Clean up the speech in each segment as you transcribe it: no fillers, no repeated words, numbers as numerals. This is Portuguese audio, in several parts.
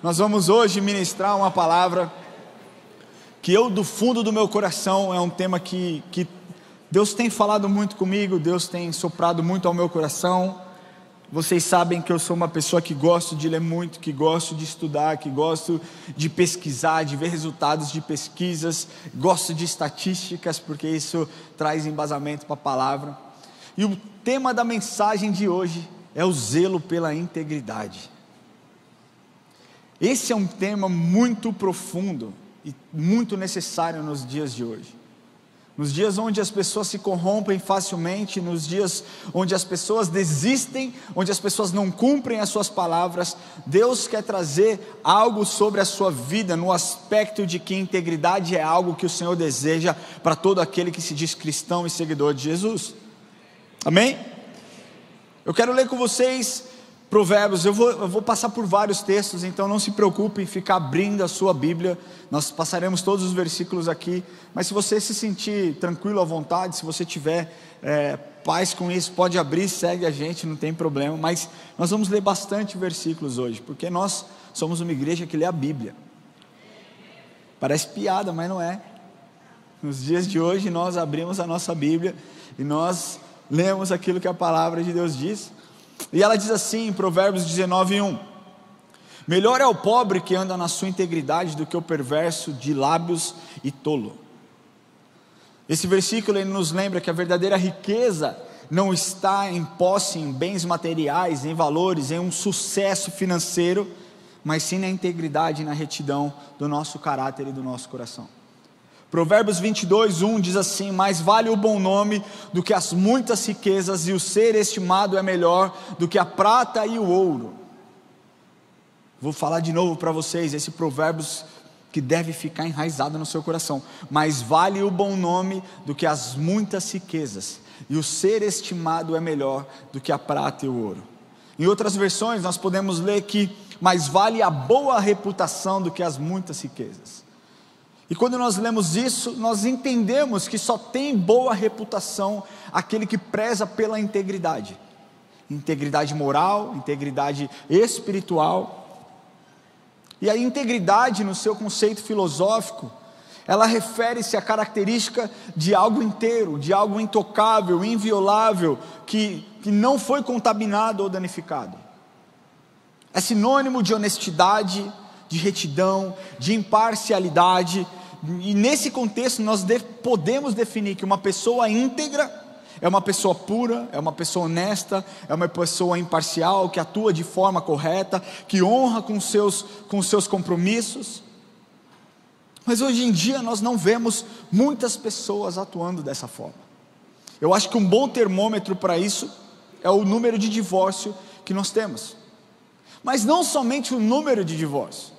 Nós vamos hoje ministrar uma palavra que eu, do fundo do meu coração, é um tema que Deus tem falado muito comigo, Deus tem soprado muito ao meu coração. Vocês sabem que eu sou uma pessoa que gosto de ler muito, que gosto de estudar, que gosto de pesquisar, de ver resultados de pesquisas, gosto de estatísticas, porque isso traz embasamento para a palavra. E o tema da mensagem de hoje é o zelo pela integridade. Esse é um tema muito profundo e muito necessário nos dias de hoje. Nos dias onde as pessoas se corrompem facilmente, nos dias onde as pessoas desistem, onde as pessoas não cumprem as suas palavras, Deus quer trazer algo sobre a sua vida, no aspecto de que integridade é algo que o Senhor deseja para todo aquele que se diz cristão e seguidor de Jesus. Amém? Eu quero ler com vocês Provérbios. Eu vou passar por vários textos, então não se preocupe em ficar abrindo a sua Bíblia. Nós passaremos todos os versículos aqui, mas se você se sentir tranquilo à vontade, se você tiver paz com isso, pode abrir, segue a gente, não tem problema. Mas nós vamos ler bastante versículos hoje, porque nós somos uma igreja que lê a Bíblia. Parece piada, mas não é. Nos dias de hoje nós abrimos a nossa Bíblia e nós lemos aquilo que a palavra de Deus diz. E ela diz assim em Provérbios 19:1: melhor é o pobre que anda na sua integridade do que o perverso de lábios e tolo. Esse versículo ele nos lembra que a verdadeira riqueza não está em posse, em bens materiais, em valores, em um sucesso financeiro, mas sim na integridade e na retidão do nosso caráter e do nosso coração. Provérbios 22:1 diz assim: mais vale o bom nome do que as muitas riquezas, e o ser estimado é melhor do que a prata e o ouro. Vou falar de novo para vocês esse Provérbios que deve ficar enraizado no seu coração. Mais vale o bom nome do que as muitas riquezas, e o ser estimado é melhor do que a prata e o ouro. Em outras versões nós podemos ler que mais vale a boa reputação do que as muitas riquezas. E quando nós lemos isso, nós entendemos que só tem boa reputação aquele que preza pela integridade. Integridade moral, integridade espiritual. E a integridade, no seu conceito filosófico, ela refere-se à característica de algo inteiro, de algo intocável, inviolável, que não foi contaminado ou danificado. É sinônimo de honestidade, de retidão, de imparcialidade. E nesse contexto nós podemos definir que uma pessoa íntegra é uma pessoa pura, é uma pessoa honesta, é uma pessoa imparcial, que atua de forma correta, que honra com seus compromissos. Mas hoje em dia nós não vemos muitas pessoas atuando dessa forma. Eu acho que um bom termômetro para isso é o número de divórcio que nós temos. Mas não somente o número de divórcio.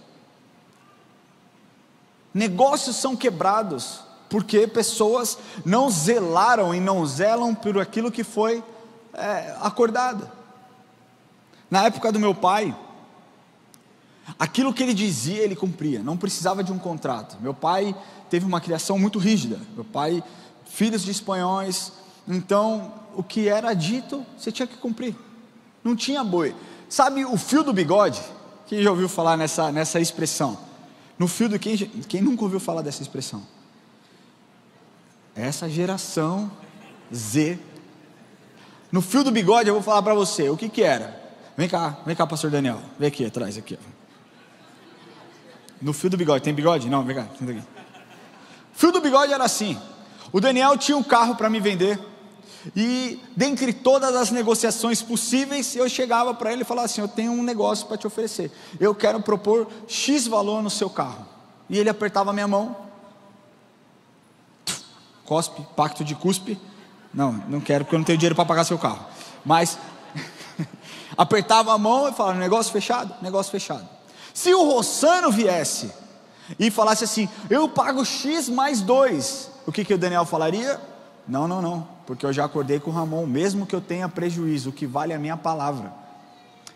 Negócios são quebrados porque pessoas não zelaram e não zelam por aquilo que foi acordado. Na época do meu pai, aquilo que ele dizia ele cumpria, não precisava de um contrato. Meu pai teve uma criação muito rígida. Meu pai, filhos de espanhóis, então o que era dito você tinha que cumprir. Não tinha boi. Sabe o fio do bigode? Quem já ouviu falar nessa expressão? No fio do quem nunca ouviu falar dessa expressão? Essa geração Z. No fio do bigode eu vou falar para você o que era. Vem cá, pastor Daniel, vem aqui atrás aqui. No fio do bigode, tem bigode? Não, vem cá, senta aqui. Fio do bigode era assim: o Daniel tinha um carro para me vender, e dentre todas as negociações possíveis, eu chegava para ele e falava assim: eu tenho um negócio para te oferecer, eu quero propor X valor no seu carro. E ele apertava a minha mão, cospe, pacto de cuspe, não quero porque eu não tenho dinheiro para pagar seu carro, mas apertava a mão e falava: negócio fechado. Se o Rossano viesse e falasse assim: eu pago X mais 2, o que o Daniel falaria? Não, porque eu já acordei com o Ramon, mesmo que eu tenha prejuízo, o que vale é a minha palavra.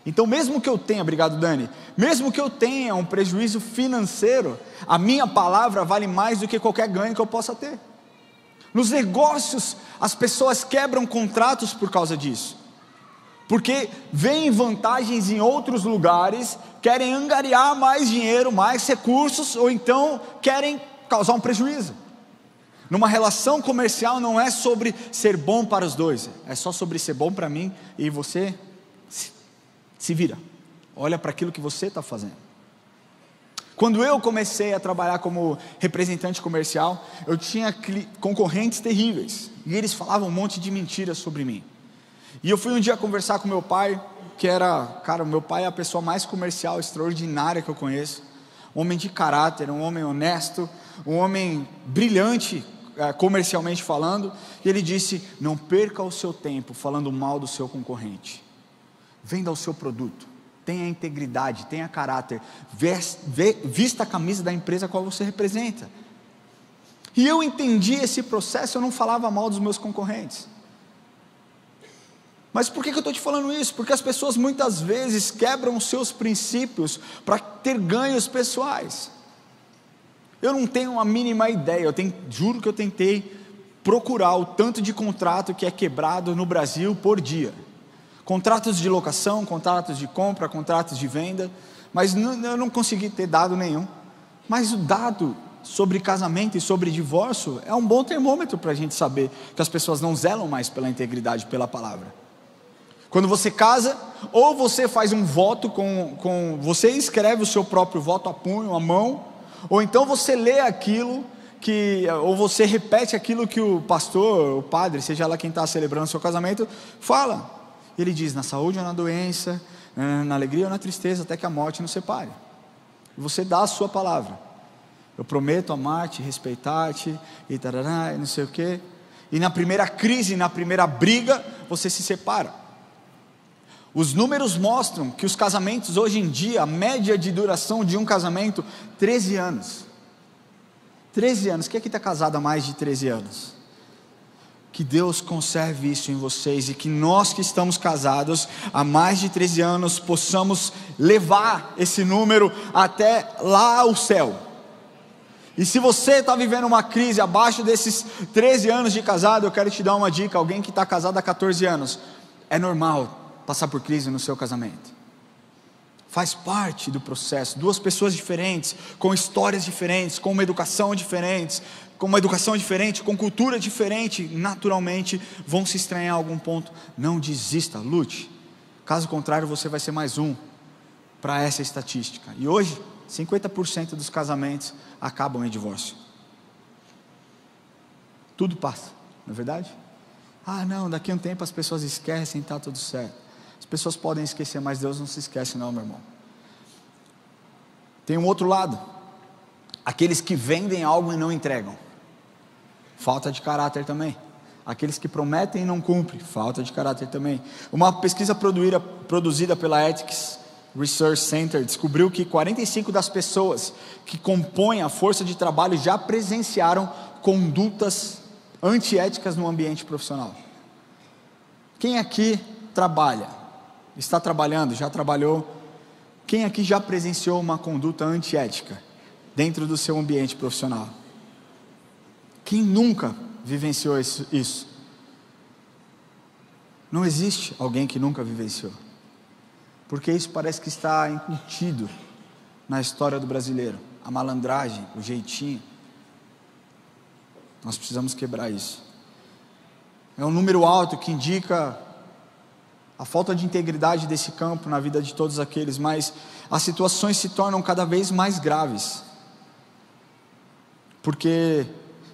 Então mesmo que eu tenha, obrigado Dani, mesmo que eu tenha um prejuízo financeiro, a minha palavra vale mais do que qualquer ganho que eu possa ter. Nos negócios, as pessoas quebram contratos por causa disso. porque veem vantagens em outros lugares, querem angariar mais dinheiro, mais recursos, ou então querem causar um prejuízo. Numa relação comercial não é sobre ser bom para os dois, é só sobre ser bom para mim, e você se vira, olha para aquilo que você está fazendo. Quando eu comecei a trabalhar como representante comercial, eu tinha concorrentes terríveis, e eles falavam um monte de mentiras sobre mim. E eu fui um dia conversar com meu pai, que era, cara, meu pai é a pessoa mais comercial, extraordinária que eu conheço, um homem de caráter, um homem honesto, um homem brilhante, comercialmente falando, e ele disse: não perca o seu tempo falando mal do seu concorrente, venda o seu produto, tenha integridade, tenha caráter, vista a camisa da empresa a qual você representa. E eu entendi esse processo, eu não falava mal dos meus concorrentes. Mas por que eu estou te falando isso? Porque as pessoas muitas vezes quebram os seus princípios para ter ganhos pessoais. Eu não tenho a mínima ideia, juro que eu tentei procurar o tanto de contrato que é quebrado no Brasil por dia. Contratos de locação, contratos de compra, contratos de venda, mas eu não consegui ter dado nenhum. Mas o dado sobre casamento e sobre divórcio é um bom termômetro para a gente saber que as pessoas não zelam mais pela integridade, pela palavra. Quando você casa, ou você faz um voto você escreve o seu próprio voto a punho, a mão, ou então você lê aquilo ou você repete aquilo que o pastor, o padre, seja lá quem está celebrando o seu casamento, fala. Ele diz: na saúde ou na doença, na alegria ou na tristeza, até que a morte nos separe. E você dá a sua palavra: eu prometo amar-te, respeitar-te, e tarará, e não sei o quê. E na primeira crise, na primeira briga, você se separa. Os números mostram que os casamentos hoje em dia, a média de duração de um casamento, 13 anos. 13 anos, quem aqui está casado há mais de 13 anos? Que Deus conserve isso em vocês, e que nós que estamos casados há mais de 13 anos, possamos levar esse número até lá ao céu. E se você está vivendo uma crise abaixo desses 13 anos de casado, eu quero te dar uma dica: alguém que está casado há 14 anos, é normal passar por crise no seu casamento, faz parte do processo. Duas pessoas diferentes, com histórias diferentes, com uma educação diferente, com cultura diferente, naturalmente vão se estranhar a algum ponto. Não desista, lute, caso contrário você vai ser mais um para essa estatística. E hoje 50% dos casamentos acabam em divórcio. Tudo passa, não é verdade? Ah não, daqui a um tempo as pessoas esquecem, está tudo certo. As pessoas podem esquecer, mas Deus não se esquece não, meu irmão. Tem um outro lado: aqueles que vendem algo e não entregam, falta de caráter também. Aqueles que prometem e não cumprem, falta de caráter também. Uma pesquisa produzida pela Ethics Research Center descobriu que 45% das pessoas que compõem a força de trabalho já presenciaram condutas antiéticas no ambiente profissional. Quem aqui trabalha? Está trabalhando? Já trabalhou? Quem aqui já presenciou uma conduta antiética dentro do seu ambiente profissional? Quem nunca vivenciou isso? Não existe alguém que nunca vivenciou, porque isso parece que está incutido na história do brasileiro, a malandragem, o jeitinho. Nós precisamos quebrar isso. É um número alto que indica a falta de integridade desse campo na vida de todos aqueles, mas as situações se tornam cada vez mais graves, porque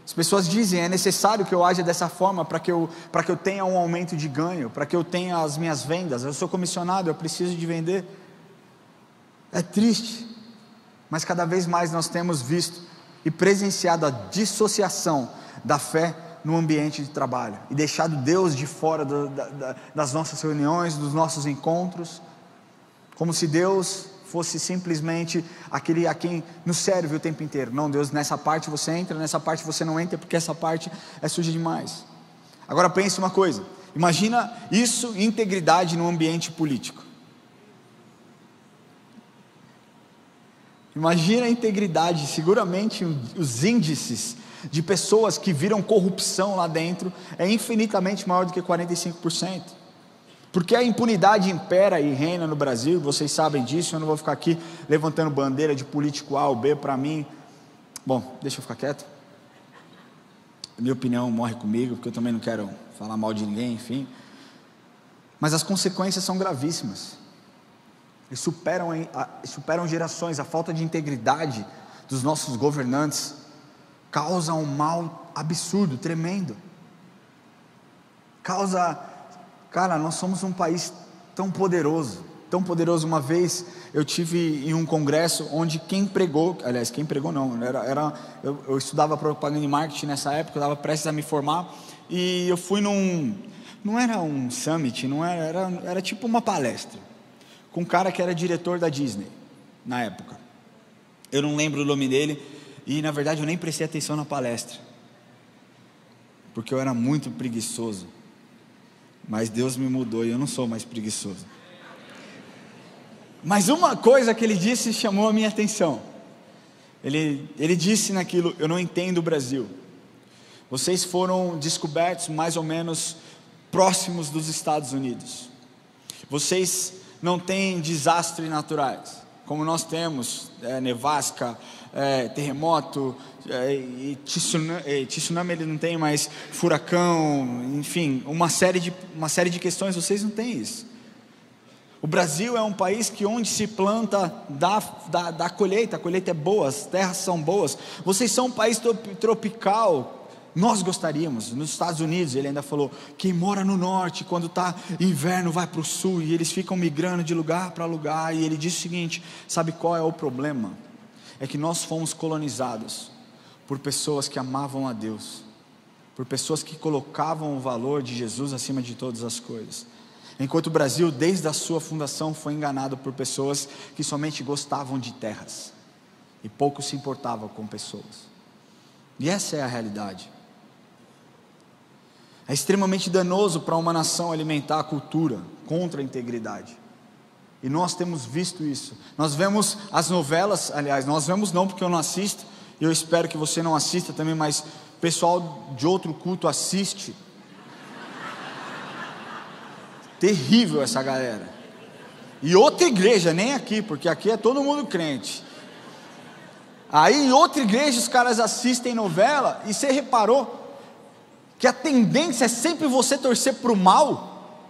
as pessoas dizem: é necessário que eu haja dessa forma para que eu tenha um aumento de ganho, para que eu tenha as minhas vendas, eu sou comissionado, eu preciso de vender. É triste, mas cada vez mais nós temos visto e presenciado a dissociação da fé no ambiente de trabalho, e deixado Deus de fora das nossas reuniões, dos nossos encontros, como se Deus fosse simplesmente aquele a quem nos serve o tempo inteiro. Não, Deus, nessa parte você entra, nessa parte você não entra, porque essa parte é suja demais. Agora pense uma coisa: imagina isso, integridade no ambiente político. Imagina a integridade. Seguramente os índices de pessoas que viram corrupção lá dentro é infinitamente maior do que 45%. Porque a impunidade impera e reina no Brasil, vocês sabem disso. Eu não vou ficar aqui levantando bandeira de político A ou B. Para mim, bom, deixa eu ficar quieto. Minha opinião morre comigo, porque eu também não quero falar mal de ninguém, enfim. Mas as consequências são gravíssimas, e superam gerações. A falta de integridade dos nossos governantes causa um mal absurdo, tremendo. Cara, nós somos um país tão poderoso. Uma vez eu tive em um congresso onde quem pregou não, eu estudava propaganda e marketing nessa época, eu estava prestes a me formar, e eu fui não era um summit, era tipo uma palestra, com um cara que era diretor da Disney, na época, eu não lembro o nome dele, e na verdade eu nem prestei atenção na palestra, porque eu era muito preguiçoso, mas Deus me mudou e eu não sou mais preguiçoso. Mas uma coisa que ele disse chamou a minha atenção. Ele disse naquilo: eu não entendo o Brasil. Vocês foram descobertos mais ou menos próximos dos Estados Unidos. Vocês não têm desastres naturais, como nós temos, nevasca, terremoto, e tsunami ele não tem, mas furacão, enfim, uma série de questões. Vocês não têm isso. O Brasil é um país que onde se planta dá colheita, a colheita é boa, as terras são boas. Vocês são um país tropical. Nós gostaríamos, nos Estados Unidos, ele ainda falou, quem mora no norte, quando está inverno vai para o sul, e eles ficam migrando de lugar para lugar, e ele disse o seguinte: sabe qual é o problema? É que nós fomos colonizados por pessoas que amavam a Deus, por pessoas que colocavam o valor de Jesus acima de todas as coisas, enquanto o Brasil, desde a sua fundação, foi enganado por pessoas que somente gostavam de terras, e pouco se importavam com pessoas, e essa é a realidade. É extremamente danoso para uma nação alimentar a cultura contra a integridade. E nós temos visto isso. Nós vemos as novelas, aliás, nós vemos não, porque eu não assisto, e eu espero que você não assista também, mas o pessoal de outro culto assiste. Terrível essa galera. E outra igreja, nem aqui, porque aqui é todo mundo crente. Aí em outra igreja os caras assistem novela, e você reparou que a tendência é sempre você torcer para o mal,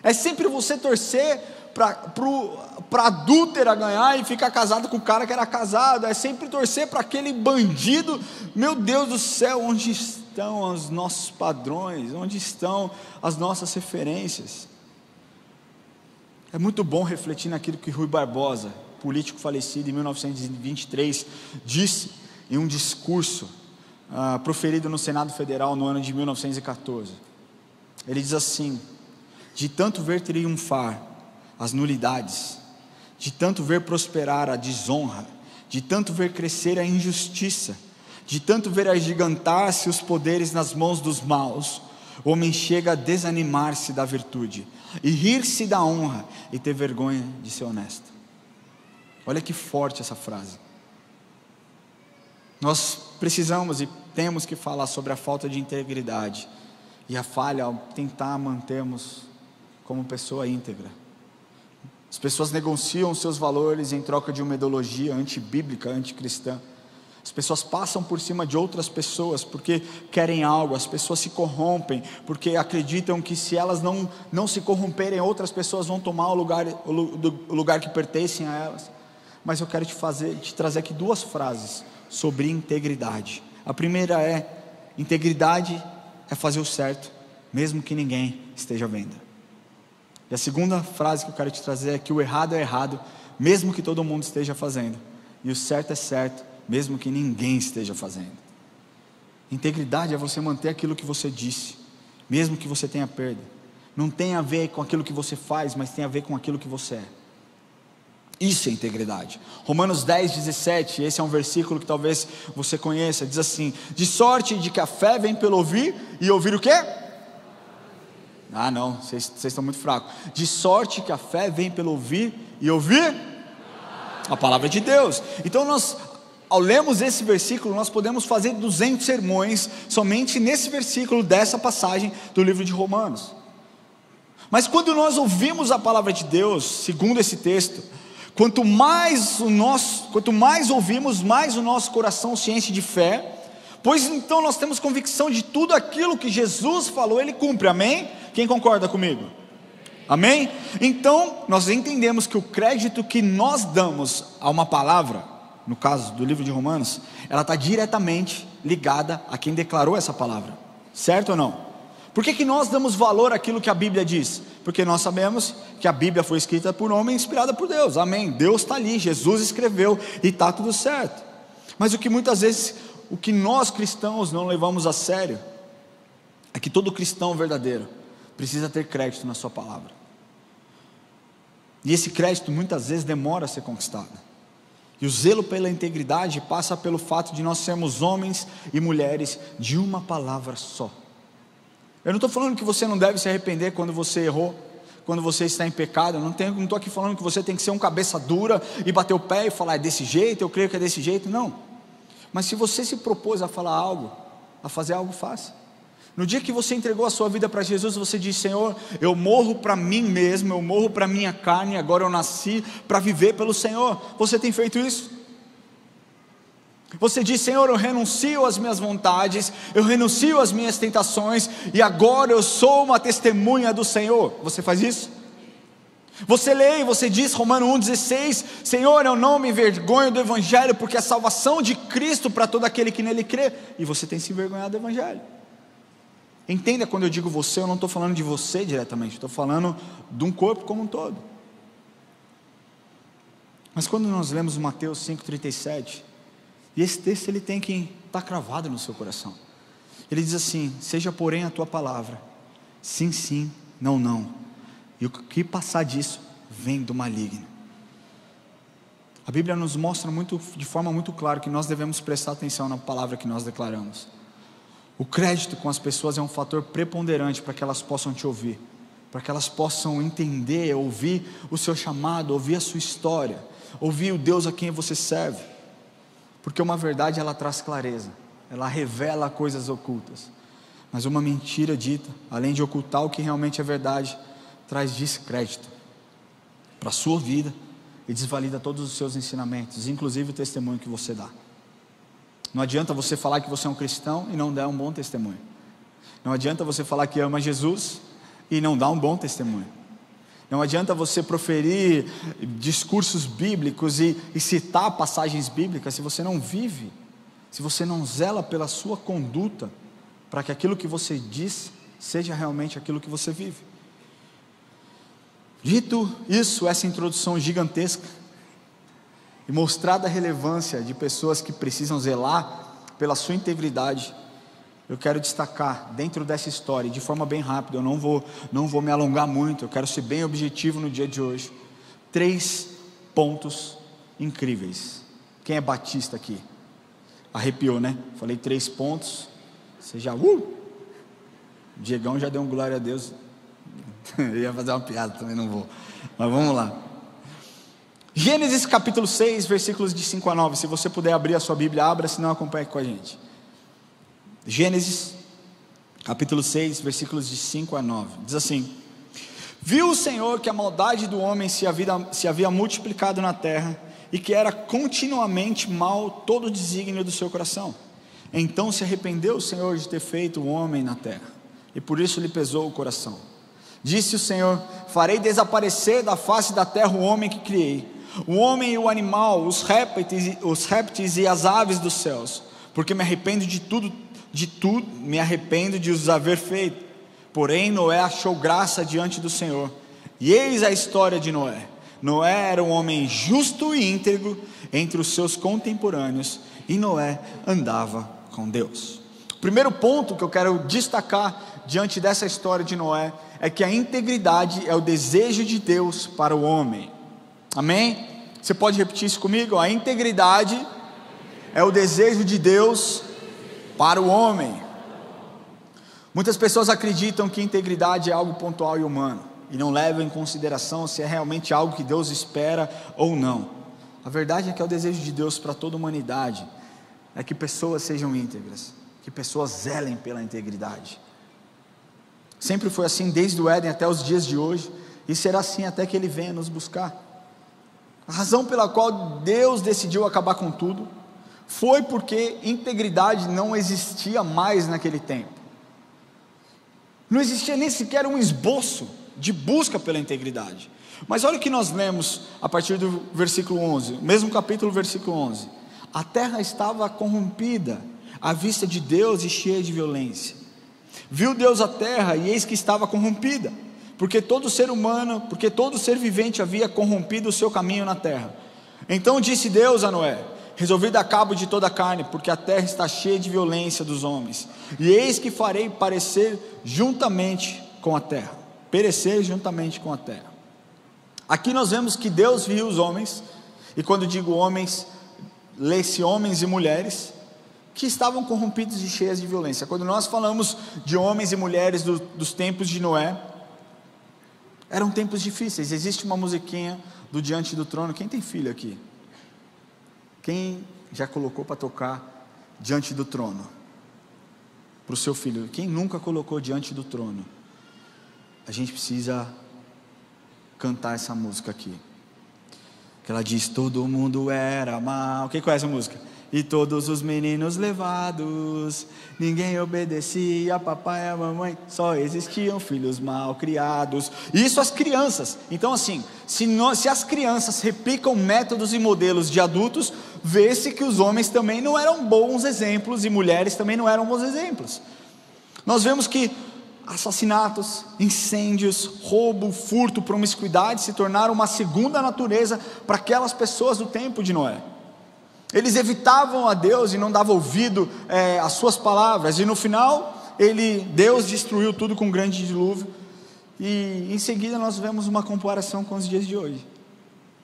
é sempre você torcer para a adúltera ganhar e ficar casado com o cara que era casado, é sempre torcer para aquele bandido. Meu Deus do céu, onde estão os nossos padrões, onde estão as nossas referências? É muito bom refletir naquilo que Rui Barbosa, político falecido em 1923, disse em um discurso proferido no Senado Federal no ano de 1914. Ele diz assim: de tanto ver triunfar as nulidades, de tanto ver prosperar a desonra, de tanto ver crescer a injustiça, de tanto ver agigantar-se os poderes nas mãos dos maus, o homem chega a desanimar-se da virtude, e rir-se da honra, e ter vergonha de ser honesto. Olha que forte essa frase. Nós precisamos e temos que falar sobre a falta de integridade e a falha ao tentar mantermos como pessoa íntegra. As pessoas negociam seus valores em troca de uma ideologia antibíblica, anticristã. As pessoas passam por cima de outras pessoas porque querem algo. As pessoas se corrompem porque acreditam que se elas não se corromperem, outras pessoas vão tomar o lugar que pertencem a elas. Mas eu quero te trazer aqui duas frases sobre integridade. A primeira é: integridade é fazer o certo, mesmo que ninguém esteja vendo. E a segunda frase que eu quero te trazer é que o errado é errado, mesmo que todo mundo esteja fazendo, e o certo é certo, mesmo que ninguém esteja fazendo. Integridade é você manter aquilo que você disse, mesmo que você tenha perda. Não tem a ver com aquilo que você faz, mas tem a ver com aquilo que você é. Isso é integridade. Romanos 10:17, esse é um versículo que talvez você conheça, diz assim: de sorte de que a fé vem pelo ouvir, e ouvir o quê? Não, vocês estão muito fracos. De sorte que a fé vem pelo ouvir, e ouvir a palavra de Deus. Então nós, ao lermos esse versículo, nós podemos fazer 200 sermões somente nesse versículo dessa passagem do livro de Romanos. Mas quando nós ouvimos a palavra de Deus, segundo esse texto, quanto mais ouvimos, mais o nosso coração se enche de fé, pois então nós temos convicção de tudo aquilo que Jesus falou, Ele cumpre, amém? Quem concorda comigo? Amém? Então, nós entendemos que o crédito que nós damos a uma palavra, no caso do livro de Romanos, ela está diretamente ligada a quem declarou essa palavra, certo ou não? Por que nós damos valor àquilo que a Bíblia diz? Porque nós sabemos que a Bíblia foi escrita por homem, inspirada por Deus, amém? Deus está ali, Jesus escreveu e está tudo certo. Mas o que muitas vezes, o que nós cristãos não levamos a sério, é que todo cristão verdadeiro precisa ter crédito na sua palavra, e esse crédito muitas vezes demora a ser conquistado, e o zelo pela integridade passa pelo fato de nós sermos homens e mulheres de uma palavra só. Eu não estou falando que você não deve se arrepender quando você errou, quando você está em pecado. Eu não estou aqui falando que você tem que ser um cabeça dura e bater o pé e falar, é desse jeito, eu creio que é desse jeito, não. Mas se você se propôs a falar algo, a fazer algo, faça. No dia que você entregou a sua vida para Jesus, você disse, Senhor, eu morro para mim mesmo, eu morro para a minha carne, agora eu nasci para viver pelo Senhor. Você tem feito isso? Você diz, Senhor, eu renuncio às minhas vontades, eu renuncio às minhas tentações, e agora eu sou uma testemunha do Senhor. Você faz isso? Você lê e você diz, Romanos 1,16, Senhor, eu não me envergonho do Evangelho, porque é a salvação de Cristo para todo aquele que nele crê. E você tem se envergonhado do Evangelho. Entenda, quando eu digo você, eu não estou falando de você diretamente, estou falando de um corpo como um todo. Mas quando nós lemos Mateus 5,37, e esse texto ele tem que estar cravado no seu coração. Ele diz assim, seja porém a tua palavra, sim, sim, não, não, e o que passar disso, vem do maligno. A Bíblia nos mostra de forma muito clara, que nós devemos prestar atenção na palavra que nós declaramos. O crédito com as pessoas é um fator preponderante para que elas possam te ouvir, para que elas possam entender, ouvir o seu chamado, ouvir a sua história, ouvir o Deus a quem você serve. Porque uma verdade ela traz clareza, ela revela coisas ocultas, mas uma mentira dita, além de ocultar o que realmente é verdade, traz descrédito para a sua vida e desvalida todos os seus ensinamentos, inclusive o testemunho que você dá. Não adianta você falar que você é um cristão e não dar um bom testemunho. Não adianta você falar que ama Jesus e não dar um bom testemunho. Não adianta você proferir discursos bíblicos e citar passagens bíblicas se você não vive, se você não zela pela sua conduta, para que aquilo que você diz seja realmente aquilo que você vive. Dito isso, essa introdução gigantesca, e mostrada a relevância de pessoas que precisam zelar pela sua integridade, eu quero destacar dentro dessa história, de forma bem rápida, eu não vou me alongar muito, eu quero ser bem objetivo no dia de hoje, 3 pontos incríveis. Quem é batista aqui? Arrepiou, né? Falei 3 pontos, você já, Diegão já deu um glória a Deus, eu ia fazer uma piada, também não vou, mas vamos lá. Gênesis capítulo 6, versículos de 5 a 9, se você puder abrir a sua Bíblia, abra, senão acompanhe com a gente. Gênesis capítulo 6, versículos de 5 a 9, diz assim: viu o Senhor que a maldade do homem se havia multiplicado na terra, e que era continuamente mal todo o desígnio do seu coração. Então se arrependeu o Senhor de ter feito o homem na terra, e por isso lhe pesou o coração. Disse o Senhor: farei desaparecer da face da terra o homem que criei, o homem e o animal, os répteis e as aves dos céus, porque me arrependo de tudo, me arrependo de os haver feito. Porém Noé achou graça diante do Senhor. E eis a história de Noé. Noé era um homem justo e íntegro entre os seus contemporâneos, e Noé andava com Deus. O primeiro ponto que eu quero destacar diante dessa história de Noé é que a integridade é o desejo de Deus para o homem. Amém? Você pode repetir isso comigo? A integridade é o desejo de Deus para o homem. Muitas pessoas acreditam que integridade é algo pontual e humano, e não levam em consideração se é realmente algo que Deus espera ou não. A verdade é que é o desejo de Deus para toda a humanidade, é que pessoas sejam íntegras, que pessoas zelem pela integridade. Sempre foi assim desde o Éden até os dias de hoje, e será assim até que Ele venha nos buscar. A razão pela qual Deus decidiu acabar com tudo foi porque integridade não existia mais naquele tempo. Não existia nem sequer um esboço de busca pela integridade. Mas olha o que nós lemos a partir do versículo 11, mesmo capítulo, versículo 11. A terra estava corrompida à vista de Deus e cheia de violência. Viu Deus a terra e eis que estava corrompida, porque todo ser vivente havia corrompido o seu caminho na terra. Então disse Deus a Noé: resolvi dar cabo de toda a carne, porque a terra está cheia de violência dos homens, e eis que farei perecer juntamente com a terra. Aqui nós vemos que Deus viu os homens, e quando digo homens, lê-se homens e mulheres, que estavam corrompidos e cheios de violência. Quando nós falamos de homens e mulheres dos tempos de Noé, eram tempos difíceis. Existe uma musiquinha do Diante do Trono. Quem tem filho aqui? Quem já colocou para tocar Diante do Trono para o seu filho? Quem nunca colocou Diante do Trono? A gente precisa cantar essa música aqui, que ela diz: todo mundo era mau. Quem conhece a música? E todos os meninos levados, ninguém obedecia a papai e a mamãe, só existiam filhos mal criados. Isso as crianças. Então assim, se as crianças replicam métodos e modelos de adultos, vê-se que os homens também não eram bons exemplos, e mulheres também não eram bons exemplos. Nós vemos que assassinatos, incêndios, roubo, furto, promiscuidade se tornaram uma segunda natureza para aquelas pessoas do tempo de Noé. Eles evitavam a Deus e não davam ouvido às suas palavras, e no final Deus destruiu tudo com um grande dilúvio. E em seguida nós vemos uma comparação com os dias de hoje.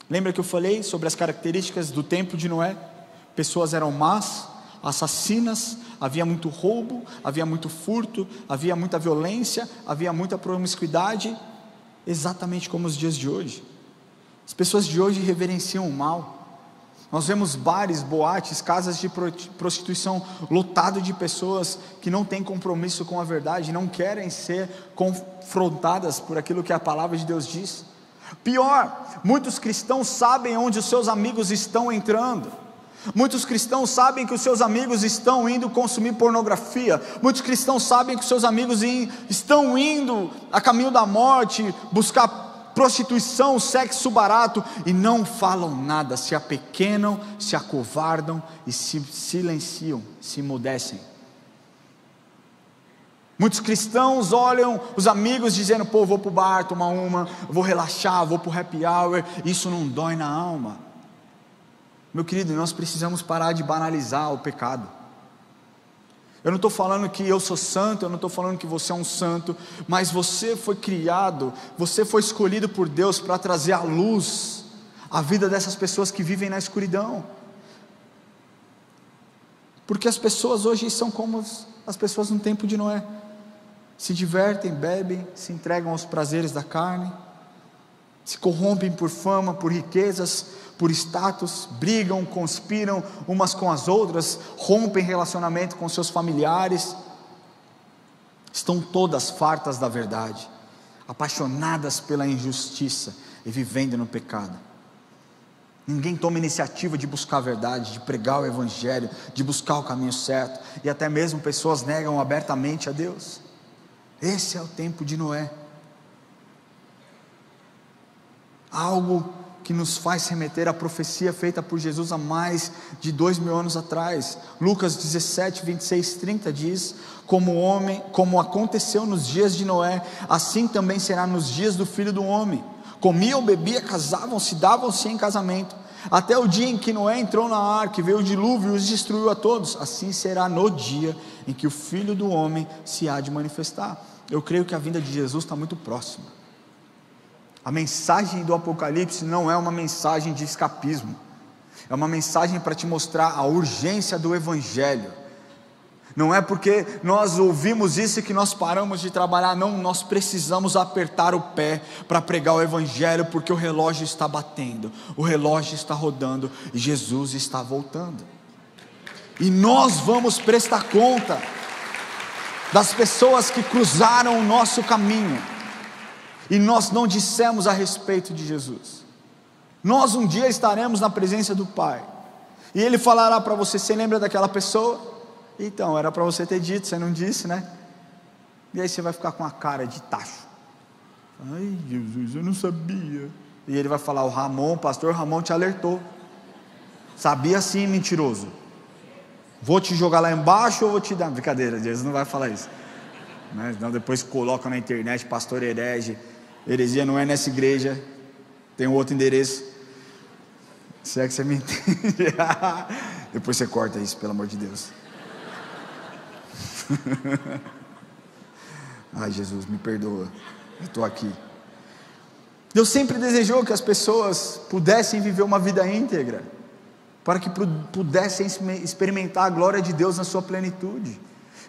Lembra que eu falei sobre as características do tempo de Noé? Pessoas eram más, assassinas, havia muito roubo, havia muito furto, havia muita violência, havia muita promiscuidade, exatamente como os dias de hoje. As pessoas de hoje reverenciam o mal. Nós vemos bares, boates, casas de prostituição lotado de pessoas que não têm compromisso com a verdade, não querem ser confrontadas por aquilo que a palavra de Deus diz. Pior, muitos cristãos sabem onde os seus amigos estão entrando. Muitos cristãos sabem que os seus amigos estão indo consumir pornografia. Muitos cristãos sabem que os seus amigos estão indo a caminho da morte, buscar prostituição, sexo barato, e não falam nada, se apequenam, se acovardam e se silenciam, se emudecem. Muitos cristãos olham os amigos dizendo: pô, vou para o bar tomar uma, vou relaxar, vou para o happy hour, isso não dói na alma. Meu querido, nós precisamos parar de banalizar o pecado. Eu não estou falando que eu sou santo, eu não estou falando que você é um santo, mas você foi criado, você foi escolhido por Deus para trazer à luz a vida dessas pessoas que vivem na escuridão. Porque as pessoas hoje são como as pessoas no tempo de Noé: se divertem, bebem, se entregam aos prazeres da carne, se corrompem por fama, por riquezas, por status, brigam, conspiram umas com as outras, rompem relacionamento com seus familiares, estão todas fartas da verdade, apaixonadas pela injustiça e vivendo no pecado. Ninguém toma iniciativa de buscar a verdade, de pregar o evangelho, de buscar o caminho certo, e até mesmo pessoas negam abertamente a Deus. Esse é o tempo de Noé. Algo que nos faz remeter à profecia feita por Jesus há mais de 2000 anos atrás. Lucas 17, 26, 30 diz: como aconteceu nos dias de Noé, assim também será nos dias do Filho do Homem. Comiam, bebiam, casavam-se, davam-se em casamento, até o dia em que Noé entrou na arca, veio o dilúvio e os destruiu a todos. Assim será no dia em que o Filho do Homem se há de manifestar. Eu creio que a vinda de Jesus está muito próxima. A mensagem do Apocalipse não é uma mensagem de escapismo, é uma mensagem para te mostrar a urgência do Evangelho. Não é porque nós ouvimos isso que nós paramos de trabalhar, não, nós precisamos apertar o pé para pregar o Evangelho, porque o relógio está batendo, o relógio está rodando e Jesus está voltando, e nós vamos prestar conta. das pessoas que cruzaram o nosso caminho, e nós não dissemos a respeito de Jesus. Nós um dia estaremos na presença do Pai, e Ele falará para você: você lembra daquela pessoa? Então, era para você ter dito, você não disse, né? E aí você vai ficar com a cara de tacho: ai Jesus, eu não sabia. E Ele vai falar: o pastor Ramon te alertou. Sabia sim, mentiroso. Vou te jogar lá embaixo ou vou te dar? Brincadeira, Jesus não vai falar isso, né? Não, depois coloca na internet: pastor herege, heresia não é nessa igreja, tem um outro endereço. Se é que você me entende. Depois você corta isso, pelo amor de Deus. Ai Jesus, me perdoa, eu estou aqui. Deus sempre desejou que as pessoas pudessem viver uma vida íntegra, para que pudessem experimentar a glória de Deus na sua plenitude.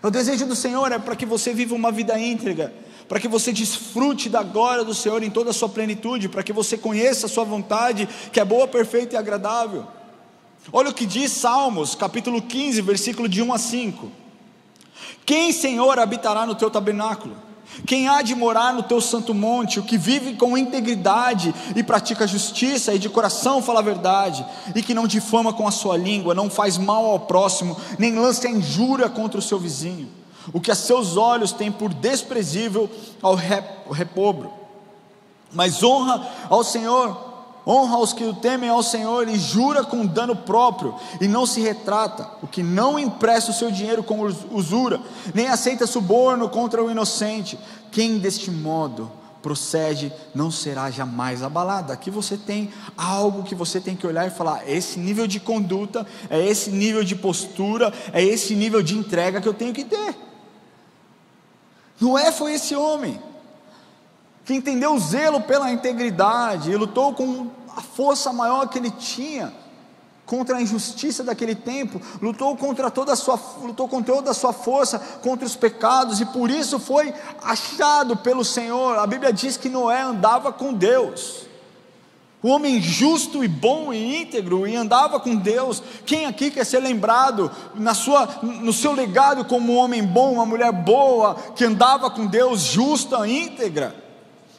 O desejo do Senhor é para que você viva uma vida íntegra, para que você desfrute da glória do Senhor em toda a sua plenitude, para que você conheça a sua vontade, que é boa, perfeita e agradável. Olha o que diz Salmos, capítulo 15, versículo de 1 a 5. Quem, Senhor, habitará no teu tabernáculo? Quem há de morar no teu santo monte? O que vive com integridade e pratica justiça, e de coração fala a verdade, e que não difama com a sua língua, não faz mal ao próximo, nem lança injúria contra o seu vizinho. O que a seus olhos tem por desprezível ao repobro, mas honra ao Senhor, honra os que o temem ao Senhor, e jura com dano próprio, e não se retrata. O que não empresta o seu dinheiro com usura, nem aceita suborno contra o inocente. Quem deste modo procede não será jamais abalado. Aqui você tem algo que você tem que olhar e falar: esse nível de conduta, é esse nível de postura, é esse nível de entrega que eu tenho que ter. Noé foi esse homem que entendeu o zelo pela integridade, e lutou com a força maior que ele tinha contra a injustiça daquele tempo, lutou com toda a sua força contra os pecados, e por isso foi achado pelo Senhor. A Bíblia diz que Noé andava com Deus, um homem justo e bom e íntegro, e andava com Deus. Quem aqui quer ser lembrado no seu legado como um homem bom, uma mulher boa, que andava com Deus, justa, íntegra?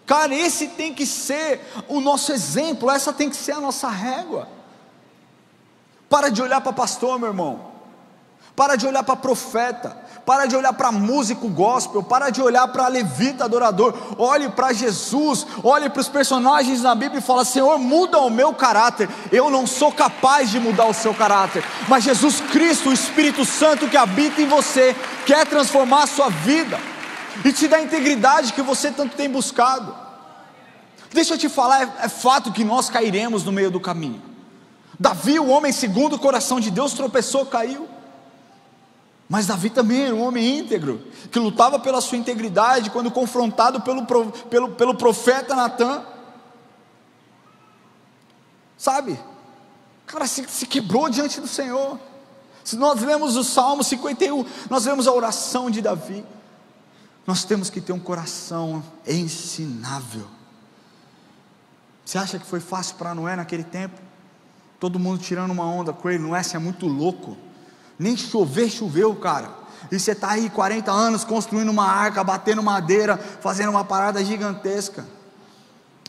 Cara, esse tem que ser o nosso exemplo, essa tem que ser a nossa régua. Para de olhar para pastor, meu irmão, para de olhar para profeta, para de olhar para músico gospel, para de olhar para levita adorador. Olhe para Jesus, olhe para os personagens na Bíblia e fala: Senhor, muda o meu caráter. Eu não sou capaz de mudar o seu caráter, mas Jesus Cristo, o Espírito Santo que habita em você, quer transformar a sua vida e te dar a integridade que você tanto tem buscado. Deixa eu te falar, é fato que nós cairemos no meio do caminho. Davi, o homem segundo o coração de Deus, tropeçou, caiu. Mas Davi também era um homem íntegro, que lutava pela sua integridade, quando confrontado pelo profeta Natã. Sabe, cara, se quebrou diante do Senhor. Se nós lemos o Salmo 51, nós vemos a oração de Davi. Nós temos que ter um coração ensinável. Você acha que foi fácil para Noé naquele tempo? Todo mundo tirando uma onda com ele: Noé, você é muito louco, nem chover choveu, cara, e você está aí 40 anos construindo uma arca, batendo madeira, fazendo uma parada gigantesca.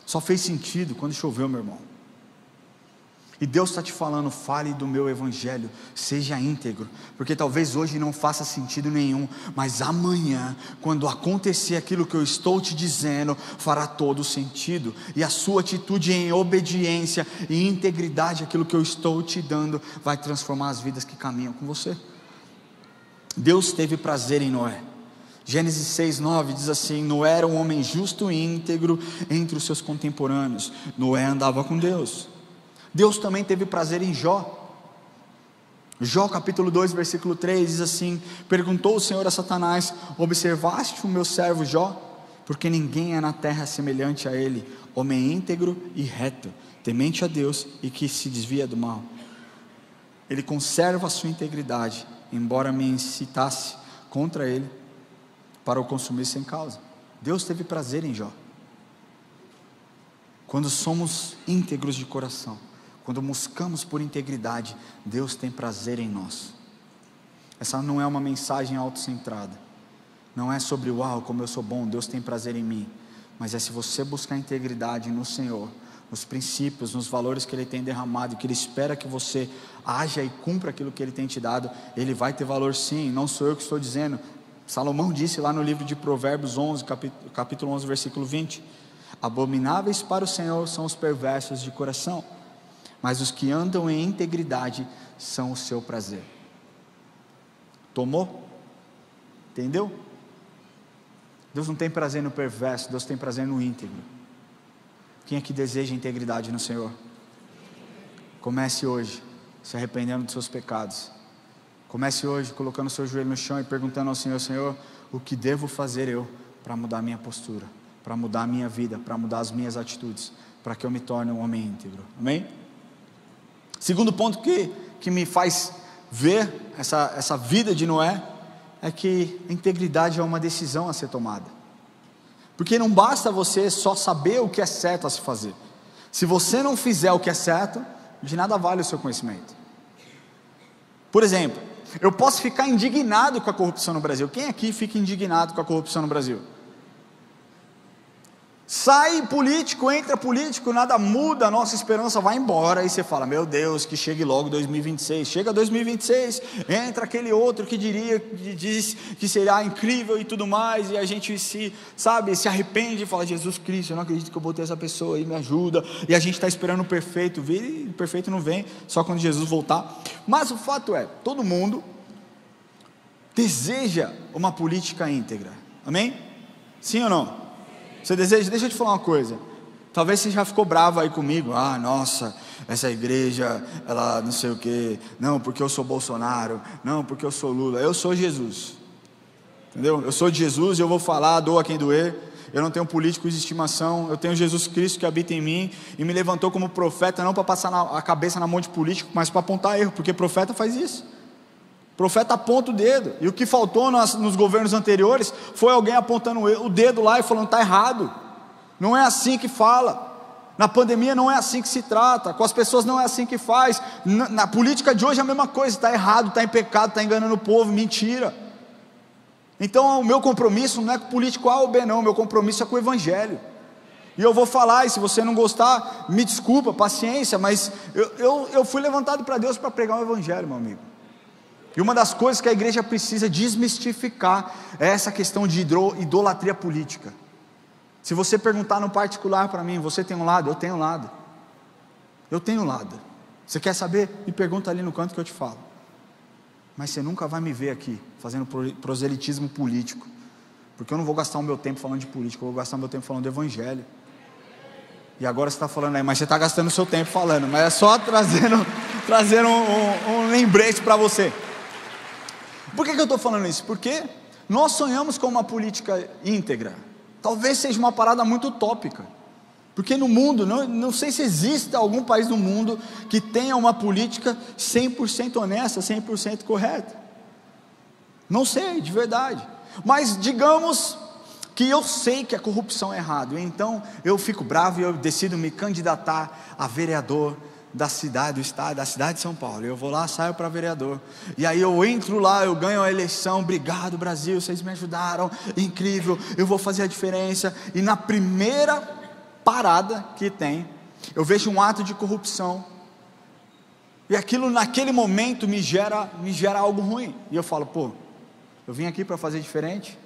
Só fez sentido quando choveu, meu irmão. E Deus está te falando: fale do meu evangelho, seja íntegro, porque talvez hoje não faça sentido nenhum, mas amanhã, quando acontecer aquilo que eu estou te dizendo, fará todo sentido, e a sua atitude em obediência e integridade àquilo que eu estou te dando, vai transformar as vidas que caminham com você. Deus teve prazer em Noé. Gênesis 6:9 diz assim: Noé era um homem justo e íntegro entre os seus contemporâneos. Noé andava com Deus. Deus também teve prazer em Jó. Jó capítulo 2 versículo 3 diz assim: perguntou o Senhor a Satanás: observaste o meu servo Jó? Porque ninguém é na terra semelhante a ele, homem íntegro e reto, temente a Deus e que se desvia do mal. Ele conserva a sua integridade, embora me incitasse contra ele para o consumir sem causa. Deus teve prazer em Jó. Quando somos íntegros de coração, quando buscamos por integridade, Deus tem prazer em nós. Essa não é uma mensagem autocentrada, não é sobre uau, como eu sou bom, Deus tem prazer em mim, mas é se você buscar integridade no Senhor, nos princípios, nos valores que Ele tem derramado, que Ele espera que você haja e cumpra aquilo que Ele tem te dado, Ele vai ter valor sim, não sou eu que estou dizendo. Salomão disse lá no livro de Provérbios 11, capítulo 11, versículo 20, abomináveis para o Senhor são os perversos de coração, mas os que andam em integridade são o seu prazer. Tomou? Entendeu? Deus não tem prazer no perverso, Deus tem prazer no íntegro. Quem é que deseja integridade no Senhor? Comece hoje se arrependendo dos seus pecados. Comece hoje colocando o seu joelho no chão e perguntando ao Senhor: Senhor, o que devo fazer eu para mudar a minha postura, para mudar a minha vida, para mudar as minhas atitudes, para que eu me torne um homem íntegro? Amém? Segundo ponto que me faz ver essa vida de Noé, é que a integridade é uma decisão a ser tomada. Porque não basta você só saber o que é certo a se fazer. Se você não fizer o que é certo, de nada vale o seu conhecimento. Por exemplo, eu posso ficar indignado com a corrupção no Brasil. Quem aqui fica indignado com a corrupção no Brasil? Sai político, entra político, nada muda, a nossa esperança vai embora, e você fala: meu Deus, que chegue logo 2026, chega 2026, entra aquele outro que diz que será incrível e tudo mais, e a gente se arrepende e fala: Jesus Cristo, eu não acredito que eu botei essa pessoa aí, me ajuda, e a gente está esperando o perfeito vir, e o perfeito não vem, só quando Jesus voltar. Mas o fato é, todo mundo deseja uma política íntegra, amém? Sim ou não? Você deseja? Deixa eu te falar uma coisa. Talvez você já ficou bravo aí comigo. Ah, nossa, essa igreja, ela não sei o que. Não, porque eu sou Bolsonaro. Não, porque eu sou Lula. Eu sou Jesus. Entendeu? Eu sou de Jesus e eu vou falar, doa quem doer. Eu não tenho políticos de estimação. Eu tenho Jesus Cristo que habita em mim e me levantou como profeta, não para passar a cabeça na mão de político, mas para apontar erro, porque profeta faz isso. Profeta aponta o dedo, e o que faltou nos governos anteriores foi alguém apontando o dedo lá e falando: está errado, não é assim que fala, na pandemia não é assim que se trata, com as pessoas não é assim que faz, na política de hoje é a mesma coisa, está errado, está em pecado, está enganando o povo, mentira. Então o meu compromisso não é com o político A ou B não, o meu compromisso é com o Evangelho, e eu vou falar, e se você não gostar, me desculpa, paciência, mas eu fui levantado para Deus para pregar o Evangelho, meu amigo. E uma das coisas que a igreja precisa desmistificar é essa questão de idolatria política. Se você perguntar no particular para mim: você tem um lado? Eu tenho um lado. Eu tenho um lado. Você quer saber? Me pergunta ali no canto que eu te falo. Mas você nunca vai me ver aqui fazendo proselitismo político, porque eu não vou gastar o meu tempo falando de política, eu vou gastar o meu tempo falando do Evangelho. E agora você está falando aí: mas você está gastando o seu tempo falando. Mas é só trazendo um lembrete para você. Por que eu estou falando isso? Porque nós sonhamos com uma política íntegra. Talvez seja uma parada muito utópica, porque no mundo, não sei se existe algum país no mundo que tenha uma política 100% honesta, 100% correta. Não sei, de verdade. Mas digamos que eu sei que a corrupção é errado, então eu fico bravo e eu decido me candidatar a vereador da cidade, do estado, da cidade de São Paulo. Eu vou lá, saio para vereador, e aí eu entro lá, eu ganho a eleição. Obrigado, Brasil, vocês me ajudaram, incrível, eu vou fazer a diferença. E na primeira parada que tem, eu vejo um ato de corrupção, e aquilo naquele momento me gera algo ruim, e eu falo: pô, eu vim aqui para fazer diferente,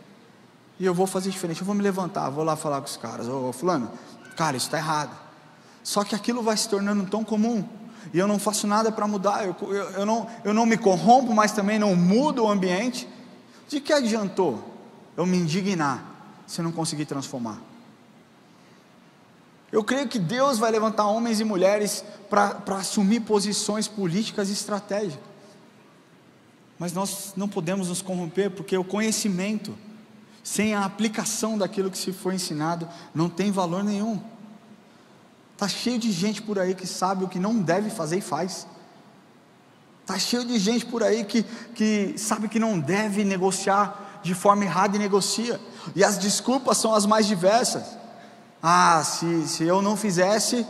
e eu vou fazer diferente, eu vou me levantar, vou lá falar com os caras: ô fulano, cara, isso está errado. Só que aquilo vai se tornando tão comum, e eu não faço nada para mudar, eu não me corrompo, mas também não mudo o ambiente. De que adiantou eu me indignar, se eu não conseguir transformar? Eu creio que Deus vai levantar homens e mulheres para assumir posições políticas e estratégicas, mas nós não podemos nos corromper, porque o conhecimento, sem a aplicação daquilo que se foi ensinado, não tem valor nenhum. Está cheio de gente por aí que sabe o que não deve fazer e faz. Está cheio de gente por aí que sabe que não deve negociar de forma errada e negocia. E as desculpas são as mais diversas. Ah, se eu não fizesse,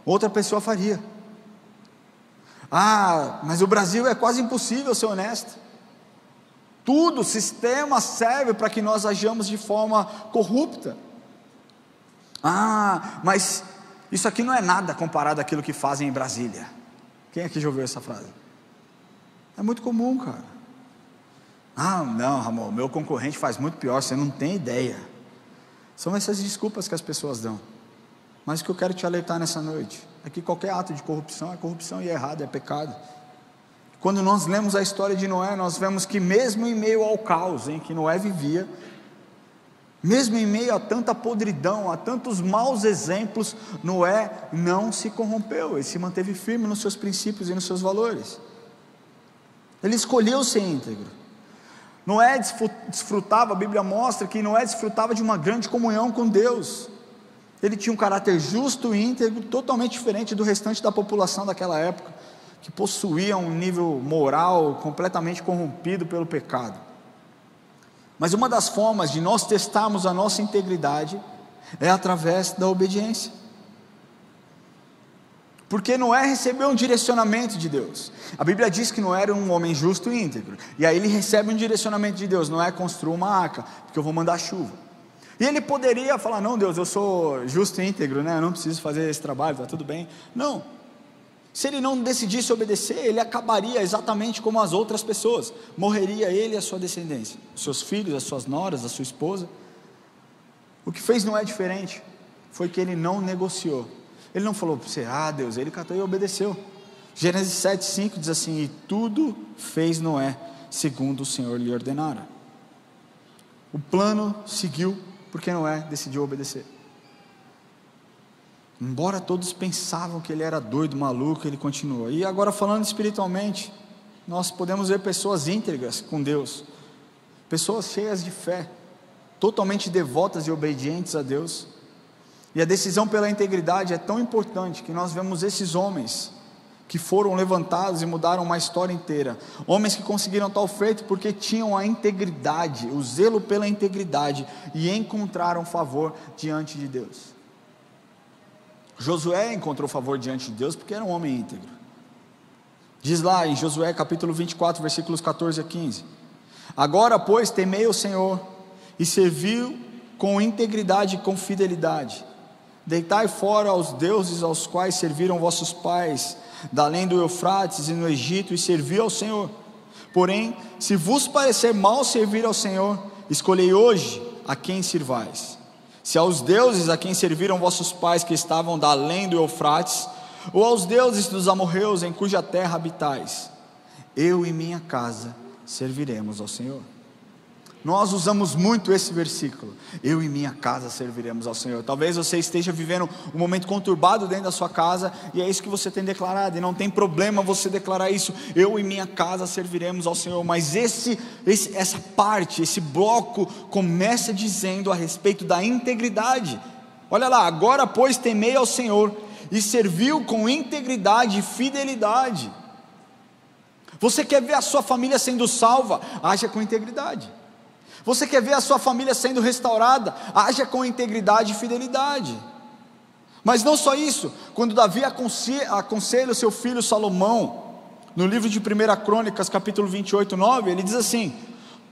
outra pessoa faria. Ah, mas o Brasil é quase impossível ser honesto. Tudo, o sistema serve para que nós ajamos de forma corrupta. Mas isso aqui não é nada comparado àquilo que fazem em Brasília. Quem aqui já ouviu essa frase? É muito comum, cara. Não, Ramon, meu concorrente faz muito pior, você não tem ideia. São essas desculpas que as pessoas dão. Mas o que eu quero te alertar nessa noite é que qualquer ato de corrupção é corrupção e é errado, é pecado. Quando nós lemos a história de Noé, nós vemos que mesmo em meio ao caos em que Noé vivia, mesmo em meio a tanta podridão, a tantos maus exemplos, Noé não se corrompeu, ele se manteve firme nos seus princípios e nos seus valores. Ele escolheu ser íntegro. Noé desfrutava, a Bíblia mostra que Noé desfrutava de uma grande comunhão com Deus. Ele tinha um caráter justo e íntegro, totalmente diferente do restante da população daquela época, que possuía um nível moral completamente corrompido pelo pecado. Mas uma das formas de nós testarmos a nossa integridade é através da obediência. Porque Noé recebeu um direcionamento de Deus. A Bíblia diz que Noé era um homem justo e íntegro, e aí ele recebe um direcionamento de Deus: Noé, construa uma arca, porque eu vou mandar chuva. E ele poderia falar: não, Deus, eu sou justo e íntegro, né? Eu não preciso fazer esse trabalho, está tudo bem. Não. Se ele não decidisse obedecer, ele acabaria exatamente como as outras pessoas. Morreria ele e a sua descendência, os seus filhos, as suas noras, a sua esposa. O que fez Noé diferente foi que ele não negociou. Ele não falou: será, Deus? Ele catou e obedeceu. Gênesis 7:5 diz assim: e tudo fez Noé segundo o Senhor lhe ordenara. O plano seguiu porque Noé decidiu obedecer. Embora todos pensavam que ele era doido, maluco, ele continuou. E agora, falando espiritualmente, nós podemos ver pessoas íntegras com Deus, pessoas cheias de fé, totalmente devotas e obedientes a Deus. E a decisão pela integridade é tão importante que nós vemos esses homens que foram levantados e mudaram uma história inteira. Homens que conseguiram tal feito porque tinham a integridade, o zelo pela integridade, e encontraram favor diante de Deus. Josué encontrou favor diante de Deus porque era um homem íntegro. Diz lá em Josué capítulo 24, versículos 14 a 15: agora, pois, temei o Senhor e serviu com integridade e com fidelidade. Deitai fora os deuses aos quais serviram vossos pais, da além do Eufrates e no Egito, e servi ao Senhor. Porém, se vos parecer mal servir ao Senhor, escolhei hoje a quem sirvais: se aos deuses a quem serviram vossos pais que estavam da além do Eufrates, ou aos deuses dos amorreus em cuja terra habitais. Eu e minha casa serviremos ao Senhor. Nós usamos muito esse versículo: eu e minha casa serviremos ao Senhor. Talvez você esteja vivendo um momento conturbado dentro da sua casa, e é isso que você tem declarado, e não tem problema você declarar isso: eu e minha casa serviremos ao Senhor. Mas essa parte, esse bloco começa dizendo a respeito da integridade. Olha lá: agora, pois, temei ao Senhor e serviu com integridade e fidelidade. Você quer ver a sua família sendo salva? Haja com integridade. Você quer ver a sua família sendo restaurada? Haja com integridade e fidelidade. Mas não só isso, quando Davi aconselha o seu filho Salomão, no livro de 1 Crônicas, capítulo 28, 9, ele diz assim: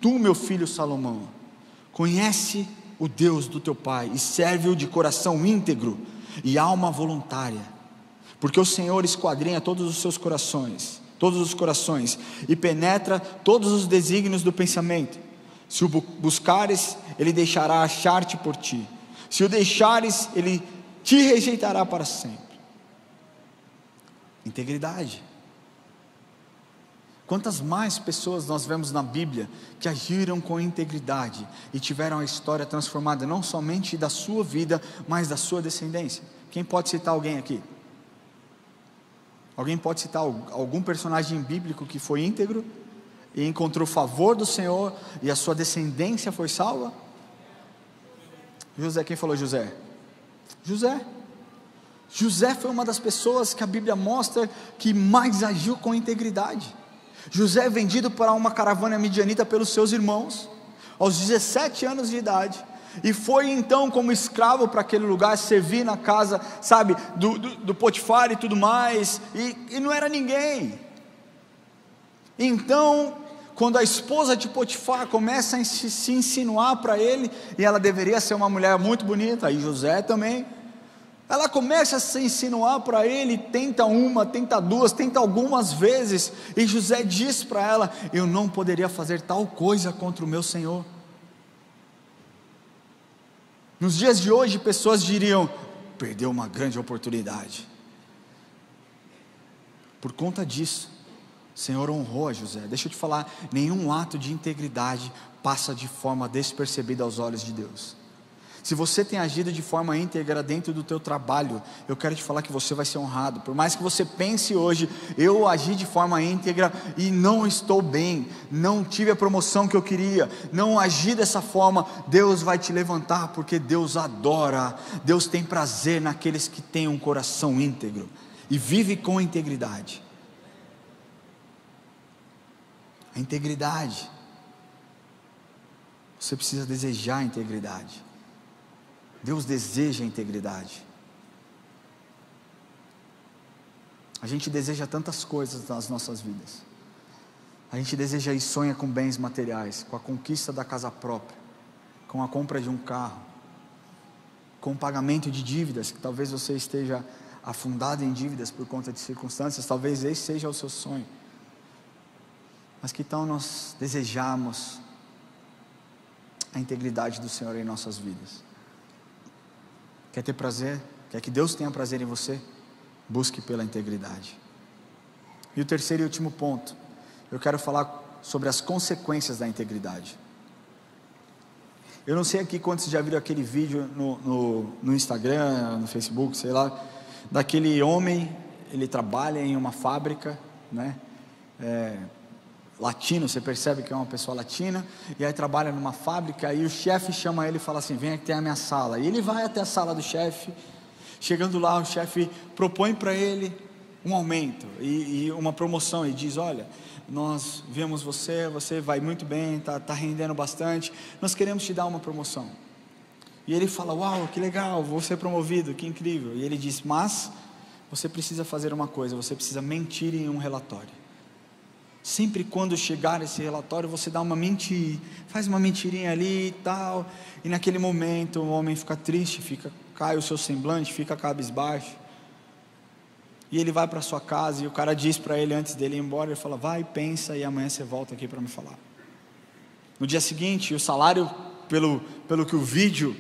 tu, meu filho Salomão, conhece o Deus do teu pai, e serve-o de coração íntegro e alma voluntária, porque o Senhor esquadrinha todos os corações, e penetra todos os desígnios do pensamento. Se o buscares, ele deixará achar-te por ti. Se o deixares, ele te rejeitará para sempre. Integridade. Quantas mais pessoas nós vemos na Bíblia que agiram com integridade e tiveram a história transformada, não somente da sua vida, mas da sua descendência? Quem pode citar alguém aqui? Alguém pode citar algum personagem bíblico que foi íntegro e encontrou favor do Senhor e a sua descendência foi salva? José. Quem falou José? José foi uma das pessoas que a Bíblia mostra que mais agiu com integridade. José é vendido para uma caravana midianita pelos seus irmãos, aos 17 anos de idade, e foi então como escravo para aquele lugar, servir na casa, sabe, do Potifar e tudo mais, e não era ninguém. Então, quando a esposa de Potifar começa a se insinuar para ele, e ela deveria ser uma mulher muito bonita, e José também, ela começa a se insinuar para ele, tenta uma, tenta duas, tenta algumas vezes, e José diz para ela: eu não poderia fazer tal coisa contra o meu Senhor. Nos dias de hoje, pessoas diriam: perdeu uma grande oportunidade. Por conta disso, o Senhor honrou a José. Deixa eu te falar, nenhum ato de integridade passa de forma despercebida aos olhos de Deus. Se você tem agido de forma íntegra dentro do teu trabalho, eu quero te falar que você vai ser honrado. Por mais que você pense hoje: eu agi de forma íntegra e não estou bem, não tive a promoção que eu queria, não agi dessa forma, Deus vai te levantar, porque Deus adora, Deus tem prazer naqueles que têm um coração íntegro e vive com integridade. A integridade, você precisa desejar a integridade. Deus deseja a integridade. A gente deseja tantas coisas nas nossas vidas. A gente deseja e sonha com bens materiais, com a conquista da casa própria, com a compra de um carro, com o pagamento de dívidas, que talvez você esteja afundado em dívidas por conta de circunstâncias, talvez esse seja o seu sonho. Mas que tal nós desejarmos a integridade do Senhor em nossas vidas? Quer ter prazer? Quer que Deus tenha prazer em você? Busque pela integridade. E o terceiro e último ponto, eu quero falar sobre as consequências da integridade. Eu não sei aqui quantos já viram aquele vídeo no Instagram, no Facebook, sei lá, daquele homem, ele trabalha em uma fábrica, né? Latino, você percebe que é uma pessoa latina, e aí trabalha numa fábrica, aí o chefe chama ele e fala assim: vem aqui até a minha sala, e ele vai até a sala do chefe. Chegando lá, o chefe propõe para ele um aumento, e uma promoção, e diz: olha, nós vemos você vai muito bem, está rendendo bastante, nós queremos te dar uma promoção. E ele fala: uau, que legal, vou ser promovido, que incrível. E ele diz: mas você precisa fazer uma coisa, você precisa mentir em um relatório. Sempre quando chegar esse relatório, você dá uma mentira, faz uma mentirinha ali e tal, e naquele momento o homem fica triste, cai o seu semblante, fica cabisbaixo, e ele vai para sua casa, e o cara diz para ele antes dele ir embora, ele fala: vai, pensa, e amanhã você volta aqui para me falar. No dia seguinte, o salário, pelo que o vídeo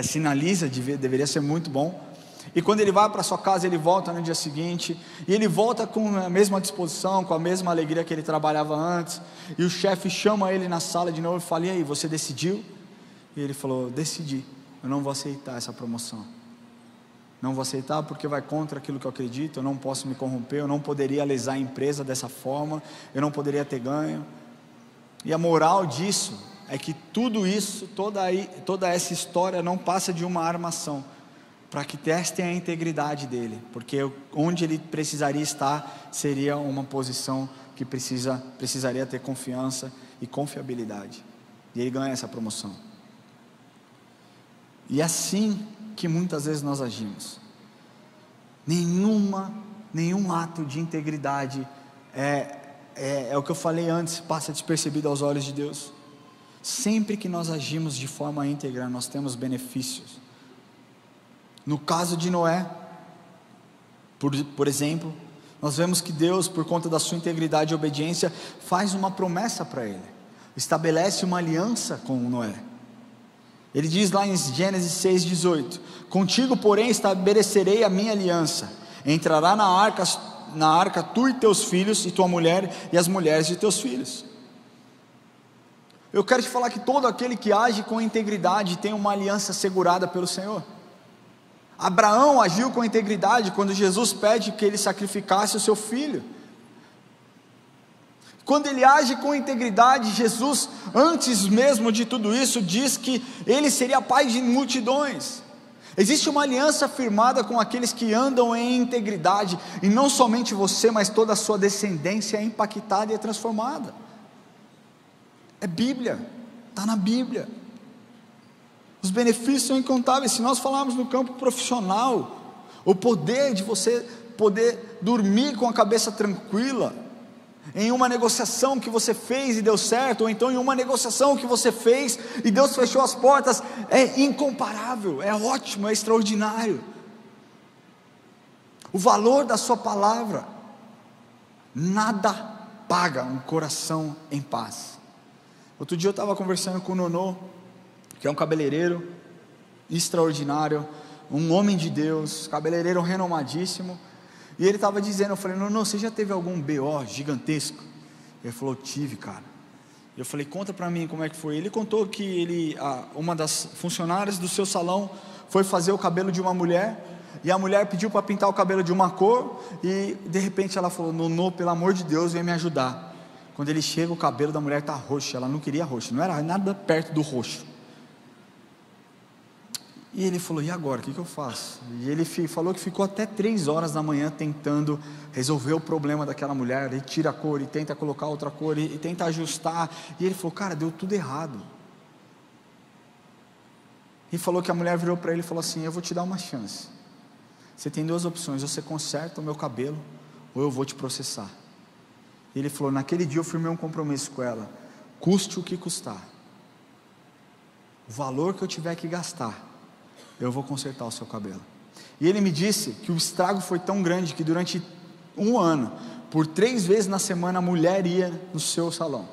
sinaliza, deveria ser muito bom. E quando ele vai para sua casa, ele volta no dia seguinte, e ele volta com a mesma disposição, com a mesma alegria que ele trabalhava antes, e o chefe chama ele na sala de novo e fala: e aí, você decidiu? E ele falou: decidi, eu não vou aceitar essa promoção, não vou aceitar porque vai contra aquilo que eu acredito, eu não posso me corromper, eu não poderia lesar a empresa dessa forma, eu não poderia ter ganho. E a moral disso é que tudo isso, toda essa história não passa de uma armação, para que testem a integridade dele, porque onde ele precisaria estar, seria uma posição que precisaria ter confiança e confiabilidade, e ele ganha essa promoção. E é assim que muitas vezes nós agimos. Nenhum ato de integridade é o que eu falei antes, passa despercebido aos olhos de Deus. Sempre que nós agimos de forma íntegra, nós temos benefícios. No caso de Noé, por exemplo, nós vemos que Deus, por conta da sua integridade e obediência, faz uma promessa para ele, estabelece uma aliança com Noé. Ele diz lá em Gênesis 6,18: contigo, porém, estabelecerei a minha aliança, entrará na arca tu e teus filhos, e tua mulher, e as mulheres de teus filhos. Eu quero te falar que todo aquele que age com integridade tem uma aliança segurada pelo Senhor. Abraão agiu com integridade quando Jesus pede que ele sacrificasse o seu filho. Quando ele age com integridade, Jesus, antes mesmo de tudo isso, diz que ele seria pai de multidões. Existe uma aliança firmada com aqueles que andam em integridade, e não somente você, mas toda a sua descendência é impactada e é transformada. É Bíblia, está na Bíblia. Os benefícios são incontáveis. Se nós falarmos no campo profissional, o poder de você poder dormir com a cabeça tranquila, em uma negociação que você fez e deu certo, ou então em uma negociação que você fez e Deus fechou as portas, é incomparável, é ótimo, é extraordinário. O valor da sua palavra, nada paga um coração em paz. Outro dia eu estava conversando com o Nonô, que é um cabeleireiro extraordinário, um homem de Deus, cabeleireiro renomadíssimo, e ele estava dizendo, eu falei, Nonô, você já teve algum BO gigantesco? Ele falou, tive, cara. Eu falei, conta para mim como é que foi. Ele contou que uma das funcionárias do seu salão foi fazer o cabelo de uma mulher, e a mulher pediu para pintar o cabelo de uma cor, e de repente ela falou, Nonô, pelo amor de Deus, vem me ajudar. Quando ele chega, o cabelo da mulher está roxo, ela não queria roxo, não era nada perto do roxo. E ele falou, e agora, o que eu faço? E ele falou que ficou até 3 horas da manhã tentando resolver o problema daquela mulher. Ele tira a cor, e tenta colocar outra cor, e tenta ajustar, e ele falou, cara, deu tudo errado. E falou que a mulher virou para ele e falou assim, eu vou te dar uma chance, você tem 2 opções, você conserta o meu cabelo, ou eu vou te processar. E ele falou, naquele dia eu firmei um compromisso com ela, custe o que custar, o valor que eu tiver que gastar, eu vou consertar o seu cabelo. E ele me disse que o estrago foi tão grande, que durante 1 ano, por 3 vezes na semana, a mulher ia no seu salão,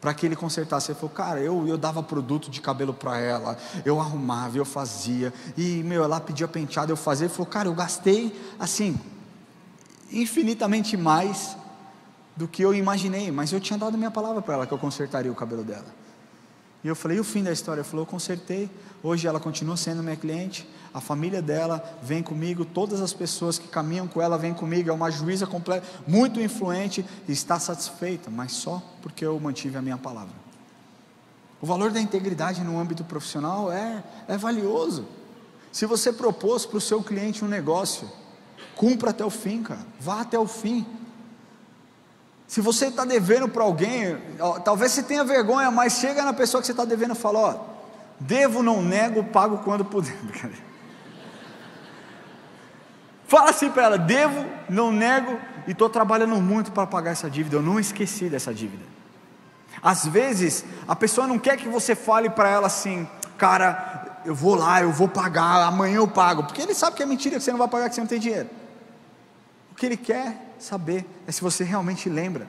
para que ele consertasse. Ele falou, cara, eu dava produto de cabelo para ela, eu arrumava, eu fazia, e ela pedia penteado, eu fazia. Ele falou, cara, eu gastei, assim, infinitamente mais do que eu imaginei, mas eu tinha dado minha palavra para ela, que eu consertaria o cabelo dela. E eu falei, e o fim da história? Ele falou, eu consertei, hoje ela continua sendo minha cliente, a família dela vem comigo, todas as pessoas que caminham com ela vêm comigo, é uma juíza completa, muito influente, e está satisfeita, mas só porque eu mantive a minha palavra. O valor da integridade no âmbito profissional é valioso. Se você propôs para o seu cliente um negócio, cumpra até o fim, cara, vá até o fim. Se você está devendo para alguém, talvez você tenha vergonha, mas chega na pessoa que você está devendo e fala, devo, não nego, pago quando puder. Fala assim para ela, devo, não nego, e estou trabalhando muito para pagar essa dívida, eu não esqueci dessa dívida. Às vezes, a pessoa não quer que você fale para ela assim, cara, eu vou lá, eu vou pagar, amanhã eu pago, porque ele sabe que é mentira, que você não vai pagar, que você não tem dinheiro. O que ele quer saber é se você realmente lembra,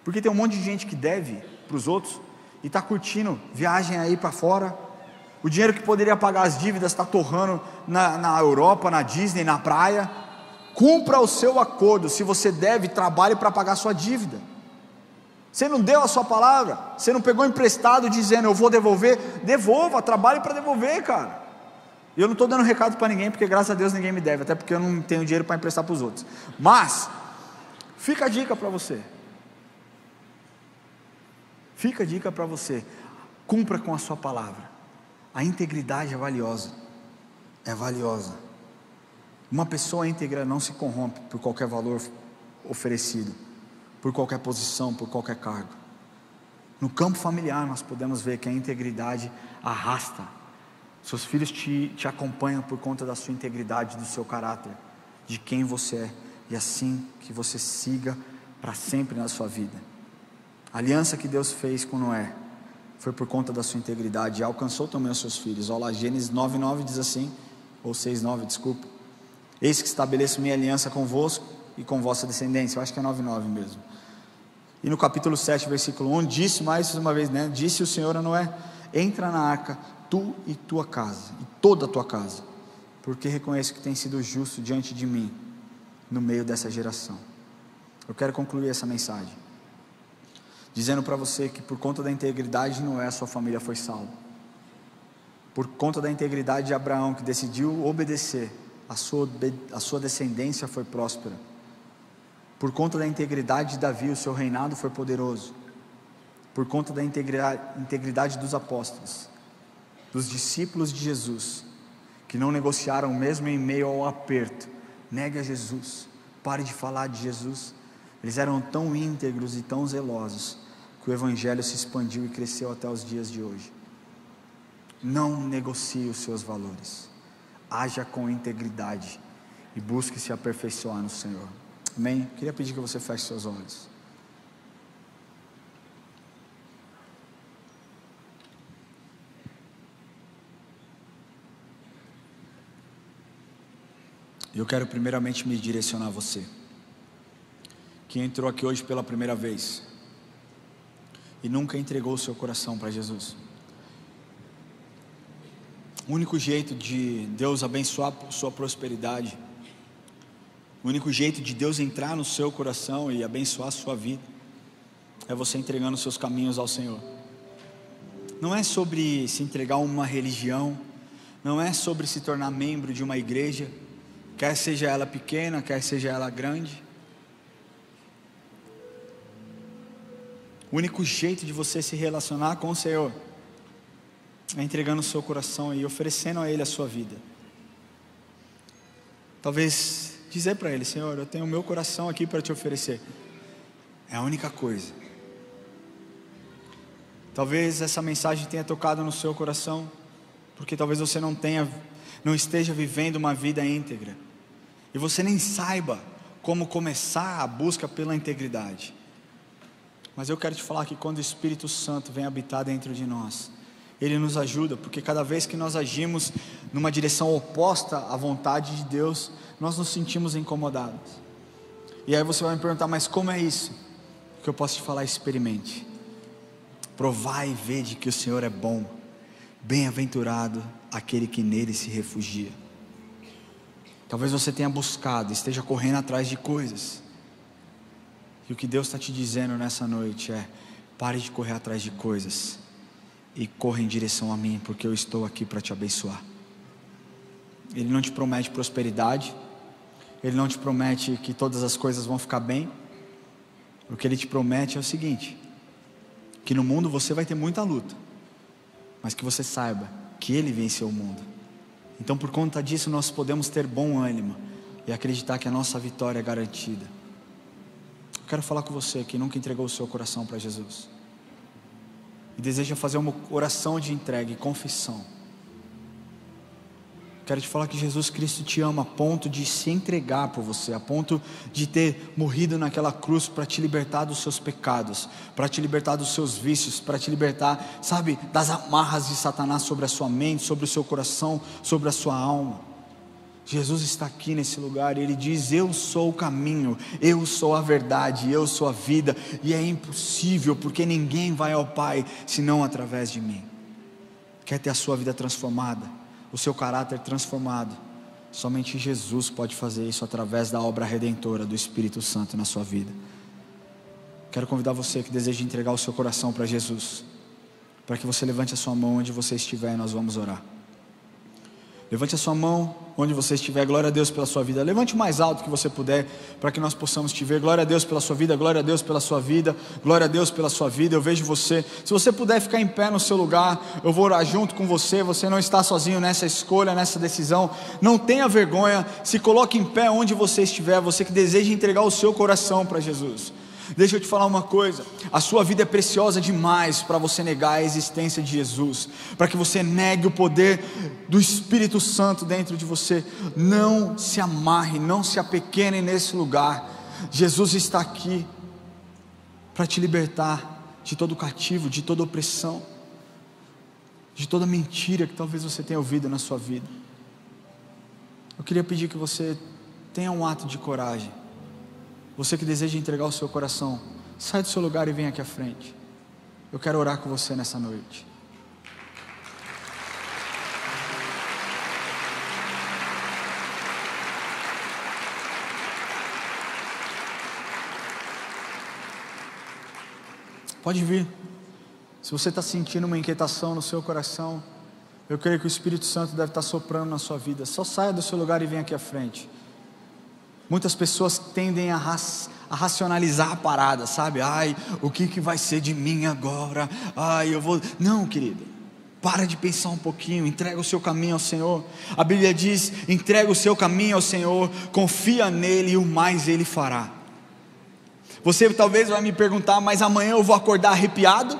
porque tem um monte de gente que deve para os outros, e está curtindo viagem aí para fora, o dinheiro que poderia pagar as dívidas está torrando na Europa, na Disney, na praia. Cumpra o seu acordo. Se você deve, trabalhe para pagar a sua dívida. Você não deu a sua palavra, você não pegou emprestado dizendo eu vou devolver, devolva, trabalhe para devolver, cara. E eu não estou dando recado para ninguém, porque graças a Deus ninguém me deve, até porque eu não tenho dinheiro para emprestar para os outros. Mas fica a dica para você, cumpra com a sua palavra. A integridade é valiosa, uma pessoa íntegra não se corrompe por qualquer valor oferecido, por qualquer posição, por qualquer cargo. No campo familiar nós podemos ver que a integridade arrasta, seus filhos te acompanham por conta da sua integridade, do seu caráter, de quem você é, e assim que você siga para sempre na sua vida. A aliança que Deus fez com Noé foi por conta da sua integridade, e alcançou também os seus filhos. Olha lá, Gênesis 9:9 diz assim, ou 6:9, desculpa, eis que estabeleço minha aliança convosco e com vossa descendência. Eu acho que é 9:9 mesmo. E no capítulo 7, versículo 1, disse mais uma vez, disse o Senhor a Noé, entra na arca, tu e tua casa, e toda a tua casa, porque reconheço que tens sido justo diante de mim, no meio dessa geração. Eu quero concluir essa mensagem dizendo para você que por conta da integridade de Noé, a sua família foi salva. Por conta da integridade de Abraão, que decidiu obedecer, a sua descendência foi próspera. Por conta da integridade de Davi, o seu reinado foi poderoso. Por conta da integridade dos apóstolos, dos discípulos de Jesus, que não negociaram mesmo em meio ao aperto, negue a Jesus, pare de falar de Jesus. Eles eram tão íntegros e tão zelosos, que o Evangelho se expandiu e cresceu até os dias de hoje. Não negocie os seus valores, haja com integridade e busque se aperfeiçoar no Senhor. Amém? Queria pedir que você feche seus olhos. Eu quero primeiramente me direcionar a você, que entrou aqui hoje pela primeira vez e nunca entregou o seu coração para Jesus. O único jeito de Deus abençoar a sua prosperidade, o único jeito de Deus entrar no seu coração e abençoar a sua vida, é você entregando os seus caminhos ao Senhor. Não é sobre se entregar a uma religião, não é sobre se tornar membro de uma igreja, quer seja ela pequena, quer seja ela grande. O único jeito de você se relacionar com o Senhor é entregando o seu coração e oferecendo a Ele a sua vida. Talvez dizer para Ele: Senhor, eu tenho o meu coração aqui para te oferecer. É a única coisa. Talvez essa mensagem tenha tocado no seu coração, porque talvez você não esteja vivendo uma vida íntegra, e você nem saiba como começar a busca pela integridade. Mas eu quero te falar que quando o Espírito Santo vem habitar dentro de nós, Ele nos ajuda, porque cada vez que nós agimos numa direção oposta à vontade de Deus, nós nos sentimos incomodados. E aí você vai me perguntar: mas como é isso? O que eu posso te falar? Experimente. Provai e vede que o Senhor é bom. Bem-aventurado aquele que nele se refugia. Talvez você tenha buscado, esteja correndo atrás de coisas, e o que Deus está te dizendo nessa noite é: pare de correr atrás de coisas e corra em direção a mim, porque eu estou aqui para te abençoar. Ele não te promete prosperidade, Ele não te promete que todas as coisas vão ficar bem. O que Ele te promete é o seguinte: que no mundo você vai ter muita luta, mas que você saiba que Ele venceu o mundo. Então, por conta disso, nós podemos ter bom ânimo e acreditar que a nossa vitória é garantida. Eu quero falar com você que nunca entregou o seu coração para Jesus e deseja fazer uma oração de entrega e confissão. Quero te falar que Jesus Cristo te ama a ponto de se entregar por você, a ponto de ter morrido naquela cruz para te libertar dos seus pecados, para te libertar dos seus vícios, para te libertar, sabe, das amarras de Satanás sobre a sua mente, sobre o seu coração, sobre a sua alma. Jesus está aqui nesse lugar e Ele diz: eu sou o caminho, eu sou a verdade, eu sou a vida, e é impossível, porque ninguém vai ao Pai senão através de mim. Quer ter a sua vida transformada, o seu caráter transformado? Somente Jesus pode fazer isso através da obra redentora do Espírito Santo na sua vida. Quero convidar você que deseja entregar o seu coração para Jesus, para que você levante a sua mão onde você estiver e nós vamos orar. Levante a sua mão onde você estiver. Glória a Deus pela sua vida. Levante o mais alto que você puder, para que nós possamos te ver. Glória a Deus pela sua vida, glória a Deus pela sua vida, glória a Deus pela sua vida. Eu vejo você. Se você puder ficar em pé no seu lugar, eu vou orar junto com você. Você não está sozinho nessa escolha, nessa decisão. Não tenha vergonha, se coloque em pé onde você estiver. Você que deseja entregar o seu coração para Jesus. Deixa eu te falar uma coisa: a sua vida é preciosa demais para você negar a existência de Jesus, para que você negue o poder do Espírito Santo dentro de você. Não se amarre, não se apequene nesse lugar. Jesus está aqui para te libertar de todo cativo, de toda opressão, de toda mentira que talvez você tenha ouvido na sua vida. Eu queria pedir que você tenha um ato de coragem. Você que deseja entregar o seu coração, sai do seu lugar e vem aqui à frente. Eu quero orar com você nessa noite. Pode vir. Se você está sentindo uma inquietação no seu coração, eu creio que o Espírito Santo deve estar soprando na sua vida. Só saia do seu lugar e venha aqui à frente. Muitas pessoas tendem a racionalizar a parada, sabe? Ai, o que vai ser de mim agora? Ai, eu vou... Não, querido, para de pensar um pouquinho, entrega o seu caminho ao Senhor. A Bíblia diz: entrega o seu caminho ao Senhor, confia nele e o mais Ele fará. Você talvez vai me perguntar: mas amanhã eu vou acordar arrepiado?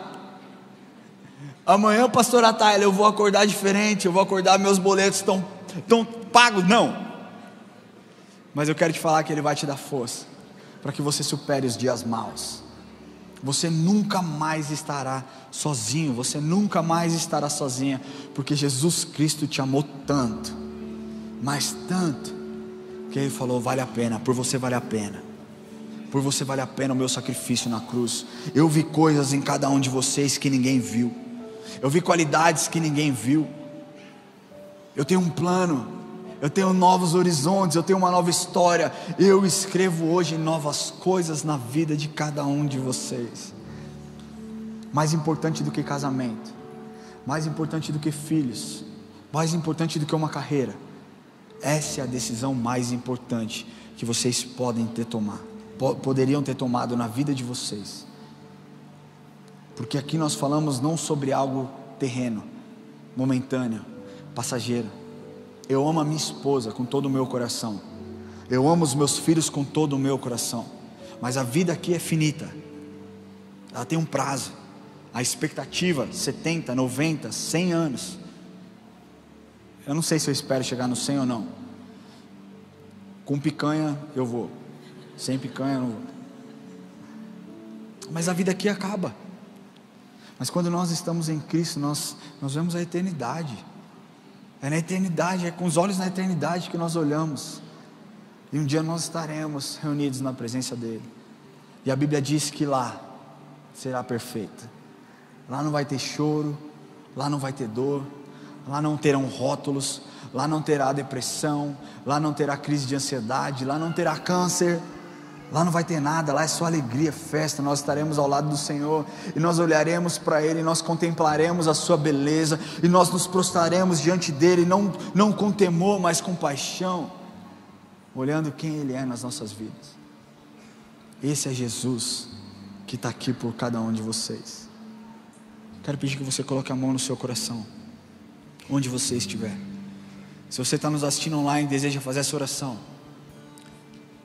Amanhã, pastor Atayla, eu vou acordar diferente, eu vou acordar, meus boletos estão pagos? Não. Mas eu quero te falar que Ele vai te dar força para que você supere os dias maus. Você nunca mais estará sozinho, você nunca mais estará sozinha, porque Jesus Cristo te amou tanto, mas tanto, que Porque Ele falou: vale a pena, por você vale a pena. Por você vale a pena o meu sacrifício na cruz. Eu vi coisas em cada um de vocês que ninguém viu. Eu vi qualidades que ninguém viu. Eu tenho um plano. Eu tenho novos horizontes. Eu tenho uma nova história. Eu escrevo hoje novas coisas na vida de cada um de vocês. Mais importante do que casamento, mais importante do que filhos, mais importante do que uma carreira, essa é a decisão mais importante que vocês poderiam ter tomado na vida de vocês. Porque aqui nós falamos não sobre algo terreno, momentâneo, passageiro. Eu amo a minha esposa com todo o meu coração, eu amo os meus filhos com todo o meu coração, mas a vida aqui é finita, ela tem um prazo. A expectativa, 70, 90, 100 anos. Eu não sei se eu espero chegar no 100 ou não. Com picanha eu vou, sem picanha eu não vou. Mas a vida aqui acaba. Mas quando nós estamos em Cristo, nós vemos a eternidade. É na eternidade, é com os olhos na eternidade que nós olhamos. E um dia nós estaremos reunidos na presença dEle. E a Bíblia diz que lá será perfeita. Lá não vai ter choro, lá não vai ter dor, lá não terão rótulos, lá não terá depressão, lá não terá crise de ansiedade, lá não terá câncer, lá não vai ter nada, lá é só alegria, festa. Nós estaremos ao lado do Senhor, e nós olharemos para Ele, e nós contemplaremos a sua beleza, e nós nos prostraremos diante dEle, não com temor, mas com paixão, olhando quem Ele é nas nossas vidas. Esse é Jesus, que está aqui por cada um de vocês. Quero pedir que você coloque a mão no seu coração, onde você estiver. Se você está nos assistindo online e deseja fazer essa oração,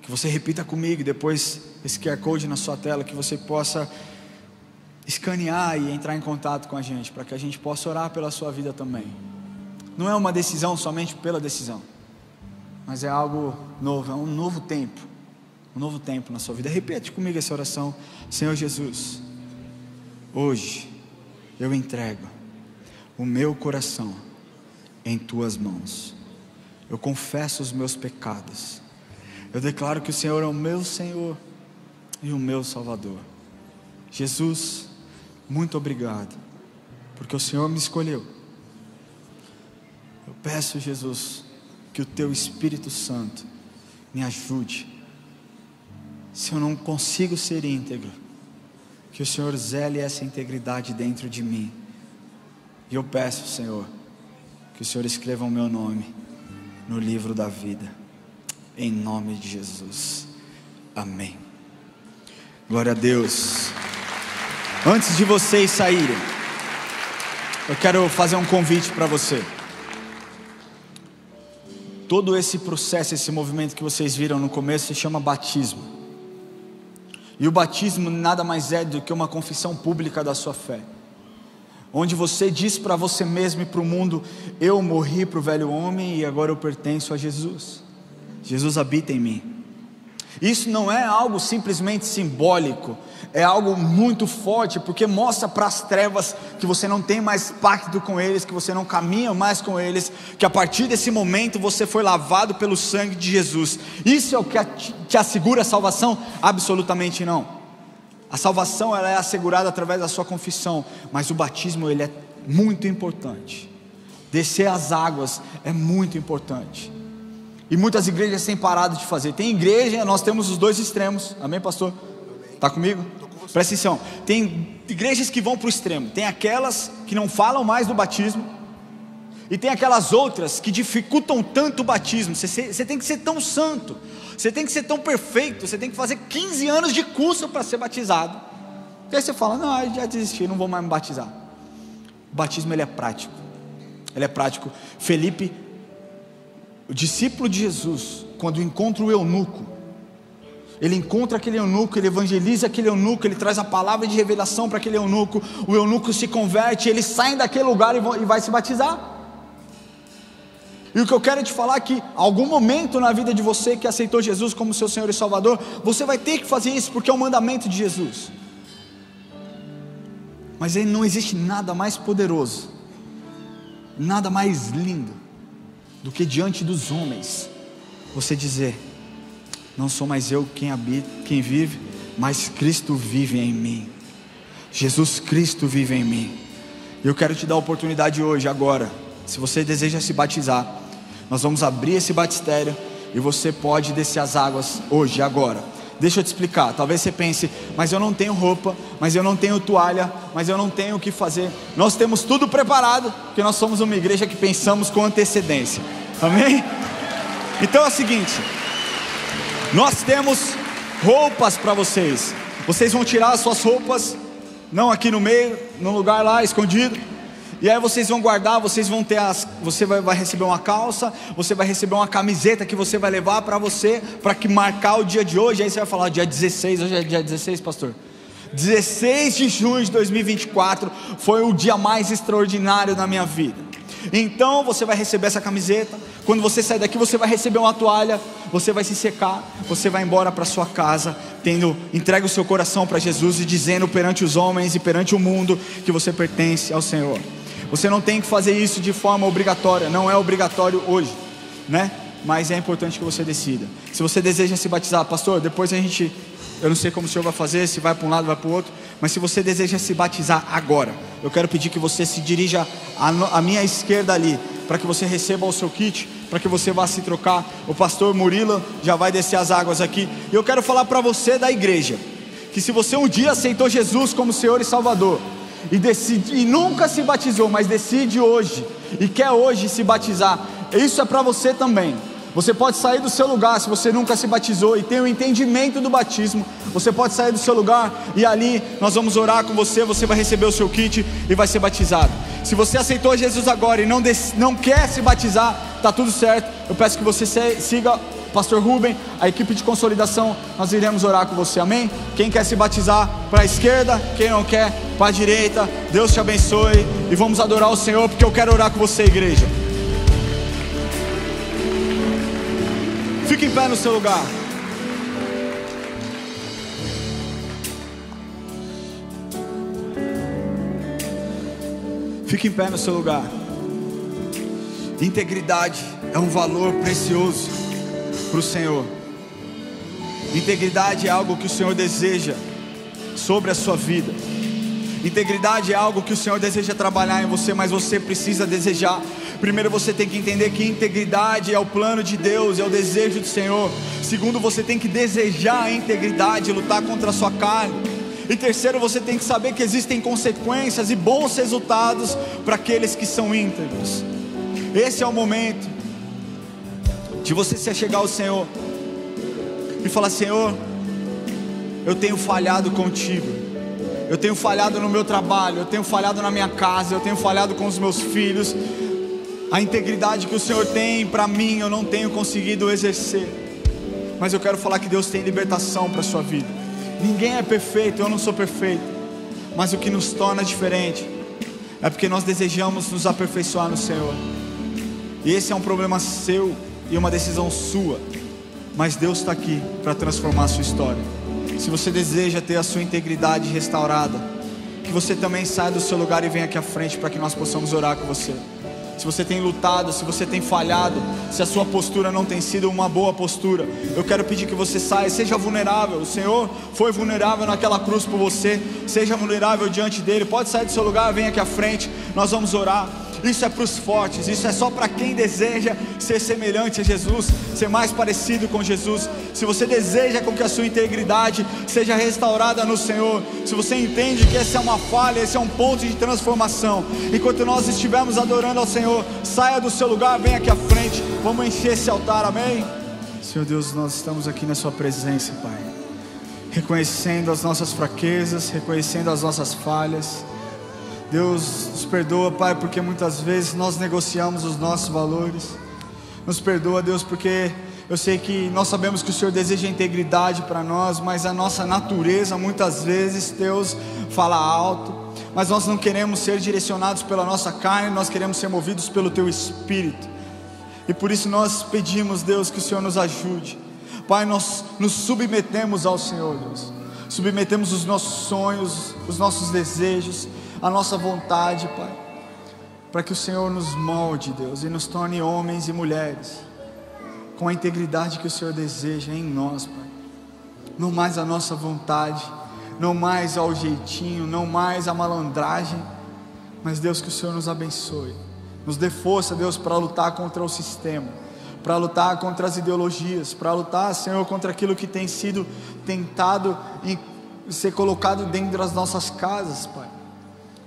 que você repita comigo, depois esse QR Code na sua tela, que você possa escanear e entrar em contato com a gente, para que a gente possa orar pela sua vida também. Não é uma decisão somente pela decisão, mas é algo novo, é um novo tempo na sua vida. Repete comigo essa oração. Senhor Jesus, hoje eu entrego o meu coração em Tuas mãos. Eu confesso os meus pecados. Eu declaro que o Senhor é o meu Senhor e o meu Salvador. Jesus, muito obrigado, porque o Senhor me escolheu. Eu peço, Jesus, que o Teu Espírito Santo me ajude. Se eu não consigo ser íntegro, que o Senhor zele essa integridade dentro de mim. E eu peço, Senhor, que o Senhor escreva o meu nome no livro da vida, em nome de Jesus, amém. Glória a Deus. Antes de vocês saírem, eu quero fazer um convite para você. Todo esse processo, esse movimento que vocês viram no começo, se chama batismo. E o batismo nada mais é do que uma confissão pública da sua fé, onde você diz para você mesmo e para o mundo: eu morri para o velho homem e agora eu pertenço a Jesus. Jesus habita em mim. Isso não é algo simplesmente simbólico, é algo muito forte, porque mostra para as trevas que você não tem mais pacto com eles, que você não caminha mais com eles, que a partir desse momento você foi lavado pelo sangue de Jesus. Isso é o que te assegura a salvação? Absolutamente não. A salvação ela é assegurada através da sua confissão, mas o batismo ele é muito importante. Descer as águas é muito importante. E muitas igrejas têm parado de fazer. Tem igreja, nós temos os dois extremos. Amém, pastor? Está comigo? Presta atenção. Tem igrejas que vão para o extremo. Tem aquelas que não falam mais do batismo, e tem aquelas outras que dificultam tanto o batismo. Você tem que ser tão santo, você tem que ser tão perfeito, você tem que fazer 15 anos de curso para ser batizado. E aí você fala: não, eu já desisti, não vou mais me batizar. O batismo ele é prático. Ele é prático. Felipe, o discípulo de Jesus, quando encontra o eunuco, ele encontra aquele eunuco, ele evangeliza aquele eunuco, ele traz a palavra de revelação para aquele eunuco. O eunuco se converte, eles saem daquele lugar e vai se batizar. E o que eu quero te falar é que algum momento na vida de você que aceitou Jesus como seu Senhor e Salvador, você vai ter que fazer isso, porque é um mandamento de Jesus. Mas aí não existe nada mais poderoso, nada mais lindo do que diante dos homens você dizer: não sou mais eu quem vive, mas Cristo vive em mim. Jesus Cristo vive em mim. E eu quero te dar a oportunidade hoje, agora. Se você deseja se batizar, nós vamos abrir esse batistério e você pode descer as águas hoje, agora. Deixa eu te explicar. Talvez você pense: mas eu não tenho roupa, mas eu não tenho toalha, mas eu não tenho o que fazer. Nós temos tudo preparado, porque nós somos uma igreja que pensamos com antecedência. Amém? Então é o seguinte: nós temos roupas para vocês. Vocês vão tirar as suas roupas, não aqui no meio, no lugar lá escondido. E aí vocês vão guardar, vocês vão ter você vai receber uma calça, você vai receber uma camiseta que você vai levar para você, para que marcar o dia de hoje. Aí você vai falar: dia 16, hoje é dia 16, pastor. 16 de junho de 2024 foi o dia mais extraordinário da minha vida. Então você vai receber essa camiseta. Quando você sair daqui, você vai receber uma toalha. Você vai se secar, você vai embora para sua casa, entregue o seu coração para Jesus e dizendo perante os homens e perante o mundo que você pertence ao Senhor. Você não tem que fazer isso de forma obrigatória, não é obrigatório hoje, né? Mas é importante que você decida. Se você deseja se batizar: pastor, depois eu não sei como o senhor vai fazer, se vai para um lado, vai para o outro, mas se você deseja se batizar agora, eu quero pedir que você se dirija à minha esquerda ali, para que você receba o seu kit, para que você vá se trocar. O pastor Murilo já vai descer as águas aqui. E eu quero falar para você da igreja, que se você um dia aceitou Jesus como Senhor e Salvador, e nunca se batizou, mas decide hoje, e quer hoje se batizar, isso é para você também. Você pode sair do seu lugar, se você nunca se batizou e tem o entendimento do batismo, você pode sair do seu lugar e ali nós vamos orar com você. Você vai receber o seu kit e vai ser batizado. Se você aceitou Jesus agora e não quer se batizar, está tudo certo. Eu peço que você siga Pastor Rubem, a equipe de consolidação, nós iremos orar com você, amém? Quem quer se batizar, para a esquerda; quem não quer, para a direita. Deus te abençoe e vamos adorar o Senhor, porque eu quero orar com você, igreja. Fique em pé no seu lugar. Fique em pé no seu lugar. Integridade é um valor precioso para o Senhor. Integridade é algo que o Senhor deseja sobre a sua vida. Integridade é algo que o Senhor deseja trabalhar em você, mas você precisa desejar. Primeiro você tem que entender que integridade é o plano de Deus, é o desejo do Senhor. Segundo, você tem que desejar a integridade, lutar contra a sua carne. E terceiro, você tem que saber que existem consequências e bons resultados para aqueles que são íntegros. Esse é o momento de você se achegar ao Senhor e falar: Senhor, eu tenho falhado contigo. Eu tenho falhado no meu trabalho, eu tenho falhado na minha casa, eu tenho falhado com os meus filhos. A integridade que o Senhor tem para mim, eu não tenho conseguido exercer. Mas eu quero falar que Deus tem libertação para a sua vida. Ninguém é perfeito, eu não sou perfeito. Mas o que nos torna diferente é porque nós desejamos nos aperfeiçoar no Senhor. E esse é um problema seu e uma decisão sua. Mas Deus está aqui para transformar a sua história. Se você deseja ter a sua integridade restaurada, que você também saia do seu lugar e venha aqui à frente para que nós possamos orar com você. Se você tem lutado, se você tem falhado, se a sua postura não tem sido uma boa postura, eu quero pedir que você saia, seja vulnerável. O Senhor foi vulnerável naquela cruz por você. Seja vulnerável diante dele. Pode sair do seu lugar, venha aqui à frente, nós vamos orar. Isso é para os fortes, isso é só para quem deseja ser semelhante a Jesus, ser mais parecido com Jesus. Se você deseja com que a sua integridade seja restaurada no Senhor, se você entende que essa é uma falha, esse é um ponto de transformação, enquanto nós estivermos adorando ao Senhor, saia do seu lugar, venha aqui à frente, vamos encher esse altar, amém? Senhor Deus, nós estamos aqui na sua presença, Pai, reconhecendo as nossas fraquezas, reconhecendo as nossas falhas. Deus, nos perdoa, Pai, porque muitas vezes nós negociamos os nossos valores. Nos perdoa, Deus, porque eu sei que nós sabemos que o Senhor deseja integridade para nós, mas a nossa natureza muitas vezes, Deus, fala alto. Mas nós não queremos ser direcionados pela nossa carne, nós queremos ser movidos pelo Teu Espírito. E por isso nós pedimos, Deus, que o Senhor nos ajude. Pai, nós nos submetemos ao Senhor, Deus. Submetemos os nossos sonhos, os nossos desejos, a nossa vontade, Pai, para que o Senhor nos molde, Deus, e nos torne homens e mulheres com a integridade que o Senhor deseja em nós, Pai. Não mais a nossa vontade, não mais ao jeitinho, não mais a malandragem, mas Deus, que o Senhor nos abençoe, nos dê força, Deus, para lutar contra o sistema, para lutar contra as ideologias, para lutar, Senhor, contra aquilo que tem sido tentado em ser colocado dentro das nossas casas, Pai.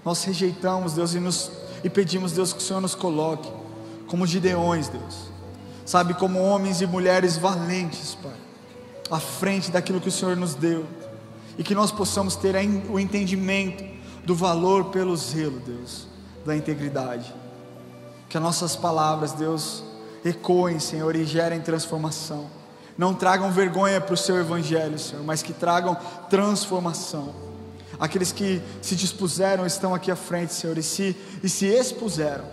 Nós rejeitamos, Deus, e pedimos, Deus, que o Senhor nos coloque como Gideões, Deus, sabe, como homens e mulheres valentes, Pai, à frente daquilo que o Senhor nos deu, e que nós possamos ter o entendimento do valor pelo zelo, Deus, da integridade. Que as nossas palavras, Deus, ecoem, Senhor, e gerem transformação. Não tragam vergonha para o seu evangelho, Senhor, mas que tragam transformação. Aqueles que se dispuseram estão aqui à frente, Senhor, e se expuseram.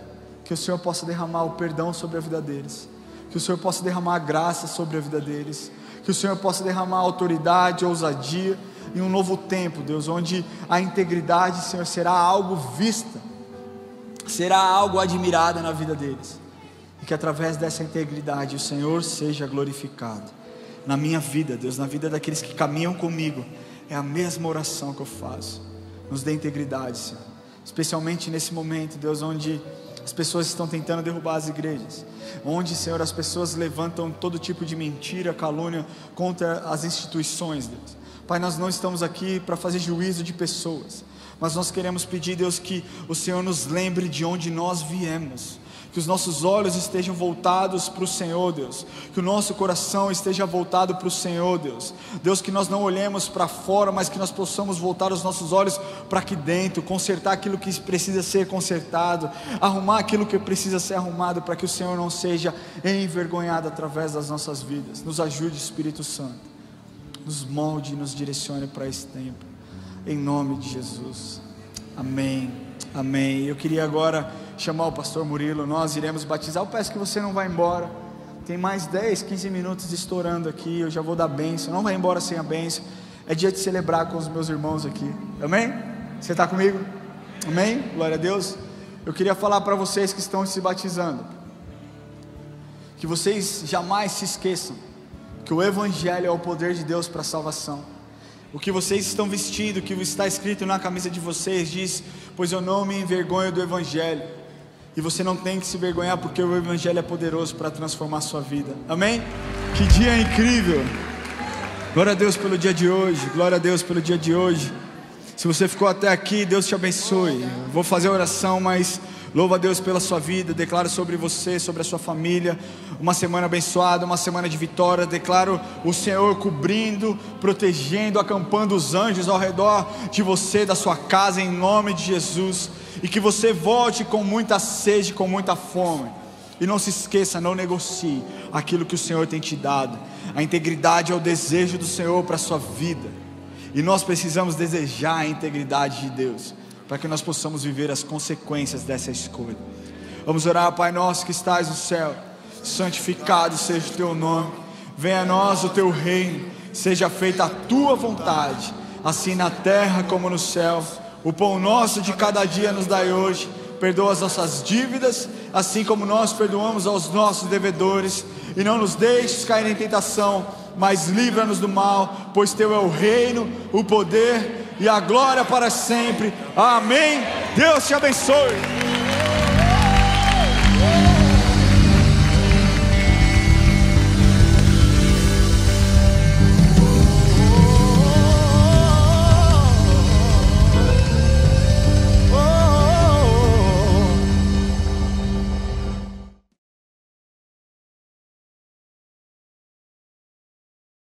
Que o Senhor possa derramar o perdão sobre a vida deles, que o Senhor possa derramar a graça sobre a vida deles, que o Senhor possa derramar autoridade, ousadia, em um novo tempo, Deus, onde a integridade, Senhor, será algo vista, será algo admirado na vida deles, e que através dessa integridade o Senhor seja glorificado na minha vida, Deus, na vida daqueles que caminham comigo. É a mesma oração que eu faço. Nos dê integridade, Senhor, especialmente nesse momento, Deus, onde as pessoas estão tentando derrubar as igrejas, onde, Senhor, as pessoas levantam todo tipo de mentira, calúnia contra as instituições, Deus. Pai, nós não estamos aqui para fazer juízo de pessoas, mas nós queremos pedir, Deus, que o Senhor nos lembre de onde nós viemos, que os nossos olhos estejam voltados para o Senhor, Deus, que o nosso coração esteja voltado para o Senhor, Deus, Deus, que nós não olhemos para fora, mas que nós possamos voltar os nossos olhos para aqui dentro, consertar aquilo que precisa ser consertado, arrumar aquilo que precisa ser arrumado, para que o Senhor não seja envergonhado através das nossas vidas. Nos ajude, Espírito Santo, nos molde e nos direcione para esse tempo, em nome de Jesus, amém, amém. Eu queria agora chamar o pastor Murilo, nós iremos batizar. Eu peço que você não vá embora, tem mais 10, 15 minutos estourando aqui, eu já vou dar bênção, não vai embora sem a bênção, é dia de celebrar com os meus irmãos aqui, amém? Você está comigo? Amém? Glória a Deus. Eu queria falar para vocês que estão se batizando, que vocês jamais se esqueçam que o Evangelho é o poder de Deus para a salvação. O que vocês estão vestindo, o que está escrito na camisa de vocês diz: pois eu não me envergonho do Evangelho. E você não tem que se vergonhar, porque o Evangelho é poderoso para transformar a sua vida, amém? Que dia incrível! Glória a Deus pelo dia de hoje, glória a Deus pelo dia de hoje. Se você ficou até aqui, Deus te abençoe. Vou fazer a oração, mas louva a Deus pela sua vida, declaro sobre você, sobre a sua família, uma semana abençoada, uma semana de vitória. Declaro o Senhor cobrindo, protegendo, acampando os anjos ao redor de você, da sua casa, em nome de Jesus. E que você volte com muita sede, com muita fome. E não se esqueça, não negocie aquilo que o Senhor tem te dado. A integridade é o desejo do Senhor para a sua vida, e nós precisamos desejar a integridade de Deus, para que nós possamos viver as consequências dessa escolha. Vamos orar. Pai nosso que estás no céu, santificado seja o teu nome, venha a nós o teu reino, seja feita a tua vontade, assim na terra como no céu. O pão nosso de cada dia nos dai hoje, perdoa as nossas dívidas, assim como nós perdoamos aos nossos devedores, e não nos deixes cair em tentação, mas livra-nos do mal, pois teu é o reino, o poder e a glória para sempre, amém. Deus te abençoe.